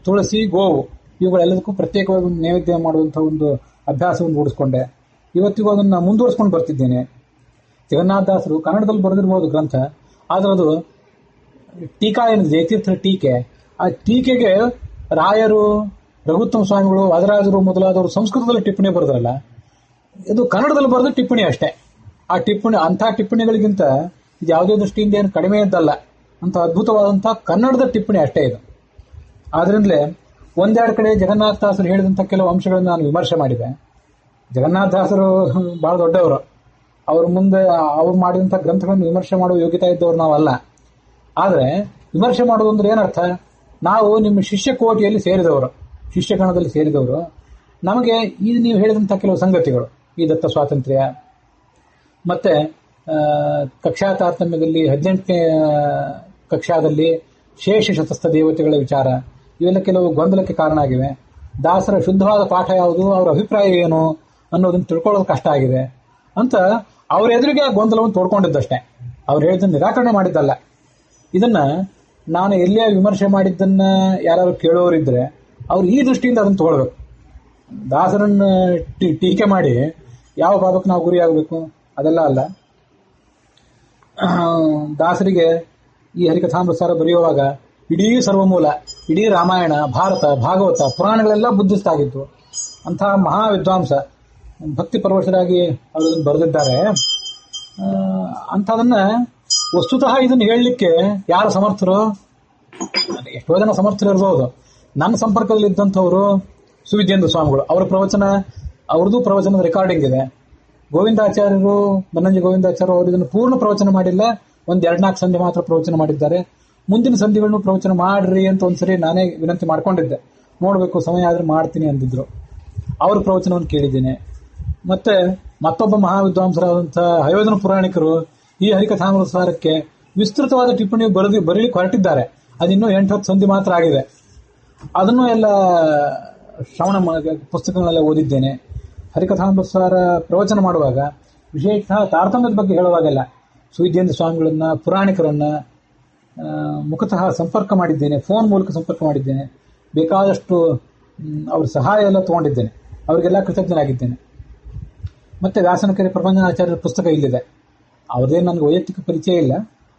ತುಳಸಿ, ಗೋವು ಇವುಗಳೆಲ್ಲದಕ್ಕೂ ಪ್ರತ್ಯೇಕವಾಗಿ ಒಂದು ನೈವೇದ್ಯ ಮಾಡುವಂತಹ ಒಂದು ಅಭ್ಯಾಸವನ್ನು ರೂಢಿಸಿಕೊಂಡೆ. ಇವತ್ತಿಗೂ ಅದನ್ನು ಮುಂದುವರಿಸಿಕೊಂಡು ಬರ್ತಿದ್ದೇನೆ. ಜಗನ್ನಾಥದಾಸರು ಕನ್ನಡದಲ್ಲಿ ಬರೆದಿರಬಹುದು ಗ್ರಂಥ, ಆದರೆ ಅದು ಟೀಕಾ ಏನಿದೆ, ಜಯತೀರ್ಥರ ಟೀಕೆ, ಆ ಟೀಕೆಗೆ ರಾಯರು, ರಘುತ್ತಮ ಸ್ವಾಮಿಗಳು, ವಾದರಾಜರು ಮೊದಲಾದವರು ಸಂಸ್ಕೃತದಲ್ಲಿ ಟಿಪ್ಪಣಿ ಬರೆದ್ರಲ್ಲ, ಇದು ಕನ್ನಡದಲ್ಲಿ ಬರೆದ ಟಿಪ್ಪಣಿ ಅಷ್ಟೇ. ಆ ಟಿಪ್ಪಣಿ ಅಂಥ ಟಿಪ್ಪಣಿಗಳಿಗಿಂತ ಇದು ಯಾವುದೇ ದೃಷ್ಟಿಯಿಂದ ಏನು ಕಡಿಮೆ ಇದ್ದಲ್ಲ, ಅಂತ ಅದ್ಭುತವಾದಂತಹ ಕನ್ನಡದ ಟಿಪ್ಪಣಿ ಅಷ್ಟೇ ಇದು. ಆದ್ರಿಂದಲೇ ಒಂದೆರಡು ಕಡೆ ಜಗನ್ನಾಥದಾಸರು ಹೇಳಿದಂಥ ಕೆಲವು ಅಂಶಗಳನ್ನು ನಾನು ವಿಮರ್ಶೆ ಮಾಡಿದೆ. ಜಗನ್ನಾಥದಾಸರು ಬಹಳ ದೊಡ್ಡವರು, ಅವ್ರ ಮುಂದೆ ಅವ್ರು ಮಾಡಿದಂಥ ಗ್ರಂಥಗಳನ್ನು ವಿಮರ್ಶೆ ಮಾಡುವ ಯೋಗ್ಯತೆ ಇದ್ದವ್ರು ನಾವಲ್ಲ. ಆದರೆ ವಿಮರ್ಶೆ ಮಾಡೋದು ಅಂದ್ರೆ ಏನರ್ಥ, ನಾವು ನಿಮ್ಮ ಶಿಷ್ಯ ಕೋಟಿಯಲ್ಲಿ ಸೇರಿದವರು, ಶಿಷ್ಯಗಣದಲ್ಲಿ ಸೇರಿದವರು, ನಮಗೆ ಈ ನೀವು ಹೇಳಿದಂಥ ಕೆಲವು ಸಂಗತಿಗಳು, ಈ ದತ್ತ ಸ್ವಾತಂತ್ರ್ಯ ಮತ್ತೆ ಕಕ್ಷಾ ತಾರತಮ್ಯದಲ್ಲಿ 18ನೇ ಕಕ್ಷಾದಲ್ಲಿ ಶೇಷ ಶತಸ್ಥ ದೇವತೆಗಳ ವಿಚಾರ, ಇವೆಲ್ಲ ಕೆಲವು ಗೊಂದಲಕ್ಕೆ ಕಾರಣ ಆಗಿವೆ. ದಾಸರ ಶುದ್ಧವಾದ ಪಾಠ ಯಾವುದು, ಅವರ ಅಭಿಪ್ರಾಯ ಏನು ಅನ್ನೋದನ್ನು ತಿಳ್ಕೊಳ್ಳೋದು ಕಷ್ಟ ಆಗಿದೆ ಅಂತ ಅವ್ರ ಎದುರಿಗೆ ಆ ಗೊಂದಲವನ್ನು ತೋಡ್ಕೊಂಡಿದ್ದಷ್ಟೇ, ಅವ್ರು ಹೇಳಿದ್ದನ್ನು ನಿರಾಕರಣೆ ಮಾಡಿದ್ದಲ್ಲ. ಇದನ್ನ ನಾನು ಎಲ್ಲಿಯೇ ವಿಮರ್ಶೆ ಮಾಡಿದ್ದನ್ನ ಯಾರು ಕೇಳೋರಿದ್ರೆ ಅವ್ರು ಈ ದೃಷ್ಟಿಯಿಂದ ಅದನ್ನು ತಗೊಳ್ಬೇಕು. ದಾಸರನ್ನ ಟೀಕೆ ಮಾಡಿ ಯಾವ ಪಾಪಕ್ಕೆ ನಾವು ಗುರಿಯಾಗಬೇಕು, ಅದೆಲ್ಲ ಅಲ್ಲ. ದಾಸರಿಗೆ ಈ ಹರಿಕಥಾಮೃತಸಾರ ಬರೆಯುವಾಗ ಇಡೀ ಸರ್ವಮೂಲ, ಇಡೀ ರಾಮಾಯಣ, ಭಾರತ, ಭಾಗವತ, ಪುರಾಣಗಳೆಲ್ಲ ಬುದ್ಧಿಸ್ತಾಗಿತ್ತು. ಅಂತಹ ಮಹಾ ವಿದ್ವಾಂಸ, ಭಕ್ತಿ ಪರವಶರಾಗಿ ಅವರು ಬರೆದಿದ್ದಾರೆ. ಅಂಥದನ್ನ ವಸ್ತುತಃ ಇದನ್ನು ಹೇಳಲಿಕ್ಕೆ ಯಾರು ಸಮರ್ಥರು? ಎಷ್ಟೋ ಜನ ಸಮರ್ಥರು ಇರಬಹುದು. ನನ್ನ ಸಂಪರ್ಕದಲ್ಲಿ ಇದ್ದಂಥವರು ಸುವಿದ್ಯೇಂದ್ರ ಸ್ವಾಮಿಗಳು, ಅವರ ಪ್ರವಚನ, ಅವ್ರದ್ದು ಪ್ರವಚನದ ರೆಕಾರ್ಡಿಂಗ್ ಇದೆ. ಗೋವಿಂದಾಚಾರ್ಯರು, ಬನ್ನಂಜಿ ಗೋವಿಂದಾಚಾರ್ಯ ಅವರು ಇದನ್ನು ಪೂರ್ಣ ಪ್ರವಚನ ಮಾಡಿಲ್ಲ, ಒಂದ್ 2-4 ಸಂಧಿ ಮಾತ್ರ ಪ್ರವಚನ ಮಾಡಿದ್ದಾರೆ. ಮುಂದಿನ ಸಂಧಿಗಳನ್ನು ಪ್ರವಚನ ಮಾಡ್ರಿ ಅಂತ ಒಂದ್ಸರಿ ನಾನೇ ವಿನಂತಿ ಮಾಡ್ಕೊಂಡಿದ್ದೆ. ನೋಡ್ಬೇಕು, ಸಮಯ ಆದ್ರೆ ಮಾಡ್ತೀನಿ ಅಂದಿದ್ರು. ಅವ್ರ ಪ್ರವಚನವನ್ನು ಕೇಳಿದ್ದೀನಿ. ಮತ್ತೆ ಮತ್ತೊಬ್ಬ ಮಹಾವಿದ್ವಾಂಸರಾದಂತಹ ಹಯೋಧನ ಪುರಾಣಿಕರು ಈ ಹರಿಕಥಾಮೃತಸಾರಕ್ಕೆ ವಿಸ್ತೃತವಾದ ಟಿಪ್ಪಣಿ ಬರೀಲಿಕ್ಕೆ ಹೊರಟಿದ್ದಾರೆ. ಅದಿನ್ನೂ 8-10 ಸಂಧಿ ಮಾತ್ರ ಆಗಿದೆ. ಅದನ್ನು ಎಲ್ಲ ಶ್ರವಣ ಪುಸ್ತಕಗಳೆಲ್ಲ ಓದಿದ್ದೇನೆ. ಹರಿಕಥಾಮೃತಸಾರ ಪ್ರವಚನ ಮಾಡುವಾಗ ವಿಶೇಷ ತಾರತಮ್ಯದ ಬಗ್ಗೆ ಹೇಳುವಾಗೆಲ್ಲ ಸುವಿದ್ಯೇಂದ್ರ ಸ್ವಾಮಿಗಳನ್ನ, ಪುರಾಣಿಕರನ್ನ ಮುಖತಃ ಸಂಪರ್ಕ ಮಾಡಿದ್ದೇನೆ, ಫೋನ್ ಮೂಲಕ ಸಂಪರ್ಕ ಮಾಡಿದ್ದೇನೆ. ಬೇಕಾದಷ್ಟು ಅವ್ರ ಸಹಾಯ ಎಲ್ಲ ತಗೊಂಡಿದ್ದೇನೆ. ಅವರಿಗೆಲ್ಲ ಕೃತಜ್ಞನಾಗಿದ್ದೇನೆ. ಮತ್ತೆ ವ್ಯಾಸನಕೆರೆ ಪ್ರಬಂಧನಾಚಾರ್ಯರ ಪುಸ್ತಕ ಇಲ್ಲಿದೆ. ಅವ್ರದ್ದೇನು ನನಗೆ ವೈಯಕ್ತಿಕ ಪರಿಚಯ ಇಲ್ಲ.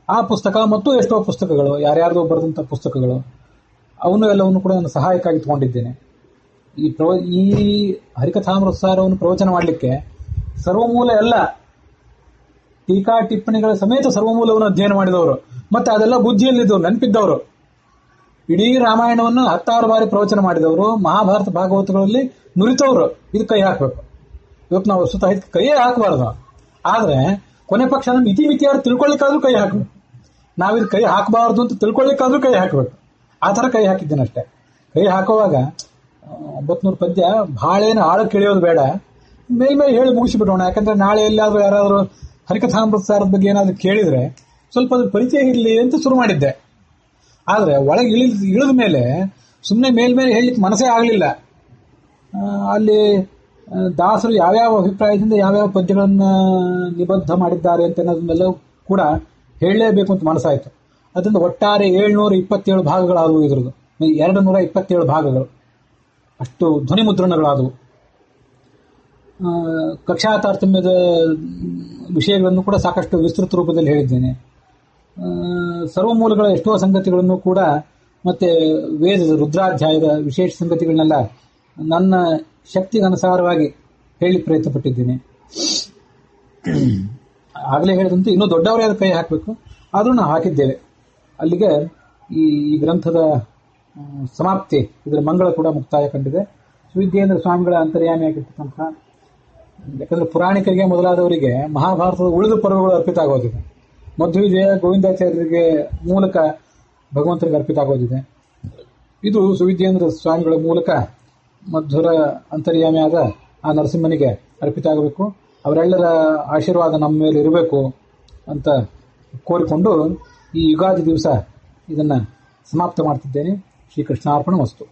ಆ ಪುಸ್ತಕ ಮತ್ತು ಎಷ್ಟೋ ಪುಸ್ತಕಗಳು, ಯಾರ್ಯಾರ್ದೋ ಬರೆದಂಥ ಪುಸ್ತಕಗಳು, ಅವನು ಎಲ್ಲವನ್ನು ಕೂಡ ನಾನು ಸಹಾಯಕ್ಕಾಗಿ ತಗೊಂಡಿದ್ದೇನೆ. ಈ ಹರಿಕಥಾಮೃತಸಾರವನ್ನು ಪ್ರವಚನ ಮಾಡಲಿಕ್ಕೆ ಸರ್ವಮೂಲ ಎಲ್ಲ ಟೀಕಾ ಟಿಪ್ಪಣಿಗಳ ಸಮೇತ ಸರ್ವಮೂಲವನ್ನು ಅಧ್ಯಯನ ಮಾಡಿದವರು, ಮತ್ತೆ ಅದೆಲ್ಲ ಬುದ್ಧಿಯಲ್ಲಿದ್ದವರು, ನೆನಪಿದ್ದವರು. ಇಡೀ ರಾಮಾಯಣವನ್ನು 16 ಬಾರಿ ಪ್ರವಚನ ಮಾಡಿದವರು, ಮಹಾಭಾರತ ಭಾಗವತಗಳಲ್ಲಿ ನುರಿತವರು. ಇದು ಕೈ ಹಾಕಬೇಕು. ಇವತ್ತು ನಾವು ಸುತ್ತ ಕೈಯೇ ಹಾಕಬಾರ್ದು. ಆದ್ರೆ ಕೊನೆ ಪಕ್ಷ ನಮ್ಮ ಇತಿಮಿತಿಯಾರು ತಿಳ್ಕೊಳ್ಳಿಕ್ಕಾದ್ರೂ ಕೈ ಹಾಕಬೇಕು. ನಾವಿದು ಕೈ ಹಾಕಬಾರ್ದು ಅಂತ ತಿಳ್ಕೊಳ್ಳಿಕ್ಕಾದ್ರೂ ಕೈ ಹಾಕಬೇಕು. ಆ ಥರ ಕೈ ಹಾಕಿದ್ದೇನೆ ಅಷ್ಟೇ. ಕೈ ಹಾಕುವಾಗ 900 ಪದ್ಯ ಭಾಳೇನು ಆಳಕ್ಕೆ ಇಳಿಯೋದು ಬೇಡ, ಮೇಲ್ಮೇಲೆ ಹೇಳಿ ಮುಗಿಸಿಬಿಡೋಣ. ಯಾಕಂದ್ರೆ ನಾಳೆ ಎಲ್ಲಾದ್ರೂ ಯಾರಾದರೂ ಹರಿಕಥಾಮೃತ ಸಾರದ ಬಗ್ಗೆ ಏನಾದ್ರು ಕೇಳಿದ್ರೆ ಸ್ವಲ್ಪ ಅದ್ರ ಪರಿಚಯ ಇರಲಿ ಅಂತ ಶುರು ಮಾಡಿದ್ದೆ. ಆದ್ರೆ ಒಳಗೆ ಇಳಿದ ಮೇಲೆ ಸುಮ್ಮನೆ ಮೇಲ್ಮೇಲೆ ಹೇಳಲಿಕ್ಕೆ ಮನಸ್ಸೇ ಆಗಲಿಲ್ಲ. ಅಲ್ಲಿ ದಾಸರು ಯಾವ್ಯಾವ ಅಭಿಪ್ರಾಯದಿಂದ ಯಾವ್ಯಾವ ಪದ್ಯಗಳನ್ನ ನಿಬದ್ಧ ಮಾಡಿದ್ದಾರೆ ಅಂತ ಅನ್ನೋದನ್ನೆಲ್ಲ ಕೂಡ ಹೇಳಲೇಬೇಕು ಅಂತ ಮನಸ್ಸಾಯಿತು. ಅದರಿಂದ ಒಟ್ಟಾರೆ 727 ಭಾಗಗಳಾದವು. ಇದ್ರದ್ದು 227 ಭಾಗಗಳು, ಅಷ್ಟು ಧ್ವನಿ ಮುದ್ರಣಗಳಾದವು. ಕಕ್ಷಾ ತಾರತಮ್ಯದ ವಿಷಯಗಳನ್ನು ಕೂಡ ಸಾಕಷ್ಟು ವಿಸ್ತೃತ ರೂಪದಲ್ಲಿ ಹೇಳಿದ್ದೇನೆ. ಸರ್ವಮೂಲಗಳ ಎಷ್ಟೋ ಸಂಗತಿಗಳನ್ನು ಕೂಡ, ಮತ್ತೆ ವೇದದ ರುದ್ರಾಧ್ಯಾಯದ ವಿಶೇಷ ಸಂಗತಿಗಳನ್ನೆಲ್ಲ ನನ್ನ ಶಕ್ತಿಗನುಸಾರವಾಗಿ ಹೇಳಿ ಪ್ರಯತ್ನ ಪಟ್ಟಿದ್ದೇನೆ. ಆಗಲೇ ಹೇಳಿದಂತೆ ಇನ್ನೂ ದೊಡ್ಡವರೇ ಅದು ಕೈ ಹಾಕಬೇಕು, ಆದರೂ ನಾವು ಹಾಕಿದ್ದೇವೆ. ಅಲ್ಲಿಗೆ ಈ ಗ್ರಂಥದ ಸಮಾಪ್ತಿ, ಇದರ ಮಂಗಳ ಕೂಡ ಮುಕ್ತಾಯ ಕಂಡಿದೆ. ಸುವಿದ್ಯೇಂದ್ರ ಸ್ವಾಮಿಗಳ ಅಂತರ್ಯಾಮಿಯಾಗಿರ್ತಕ್ಕಂಥ, ಯಾಕಂದ್ರೆ ಪುರಾಣಿಕರಿಗೆ ಮೊದಲಾದವರಿಗೆ ಮಹಾಭಾರತದ ಉಳಿದ ಪರ್ವಗಳು ಅರ್ಪಿತ ಆಗೋದಿದೆ. ಮಧ್ವವಿಜಯ ಗೋವಿಂದಾಚಾರ್ಯರಿಗೆ ಮೂಲಕ ಭಗವಂತರಿಗೆ ಅರ್ಪಿತ ಆಗೋದಿದೆ. ಇದು ಸುವಿದ್ಯೇಂದ್ರ ಸ್ವಾಮಿಗಳ ಮೂಲಕ ಮಧ್ವರ ಅಂತರ್ಯಾಮಿಯಾದ ಆ ನರಸಿಂಹನಿಗೆ ಅರ್ಪಿತ ಆಗಬೇಕು. ಅವರೆಲ್ಲರ ಆಶೀರ್ವಾದ ನಮ್ಮ ಮೇಲೆ ಇರಬೇಕು ಅಂತ ಕೋರಿಕೊಂಡು ಈ ಯುಗಾದಿ ದಿವಸ ಇದನ್ನು ಸಮಾಪ್ತ ಮಾಡ್ತಿದ್ದೇನೆ. ಶ್ರೀಕೃಷ್ಣಾರ್ಪಣ ವಸ್ತು.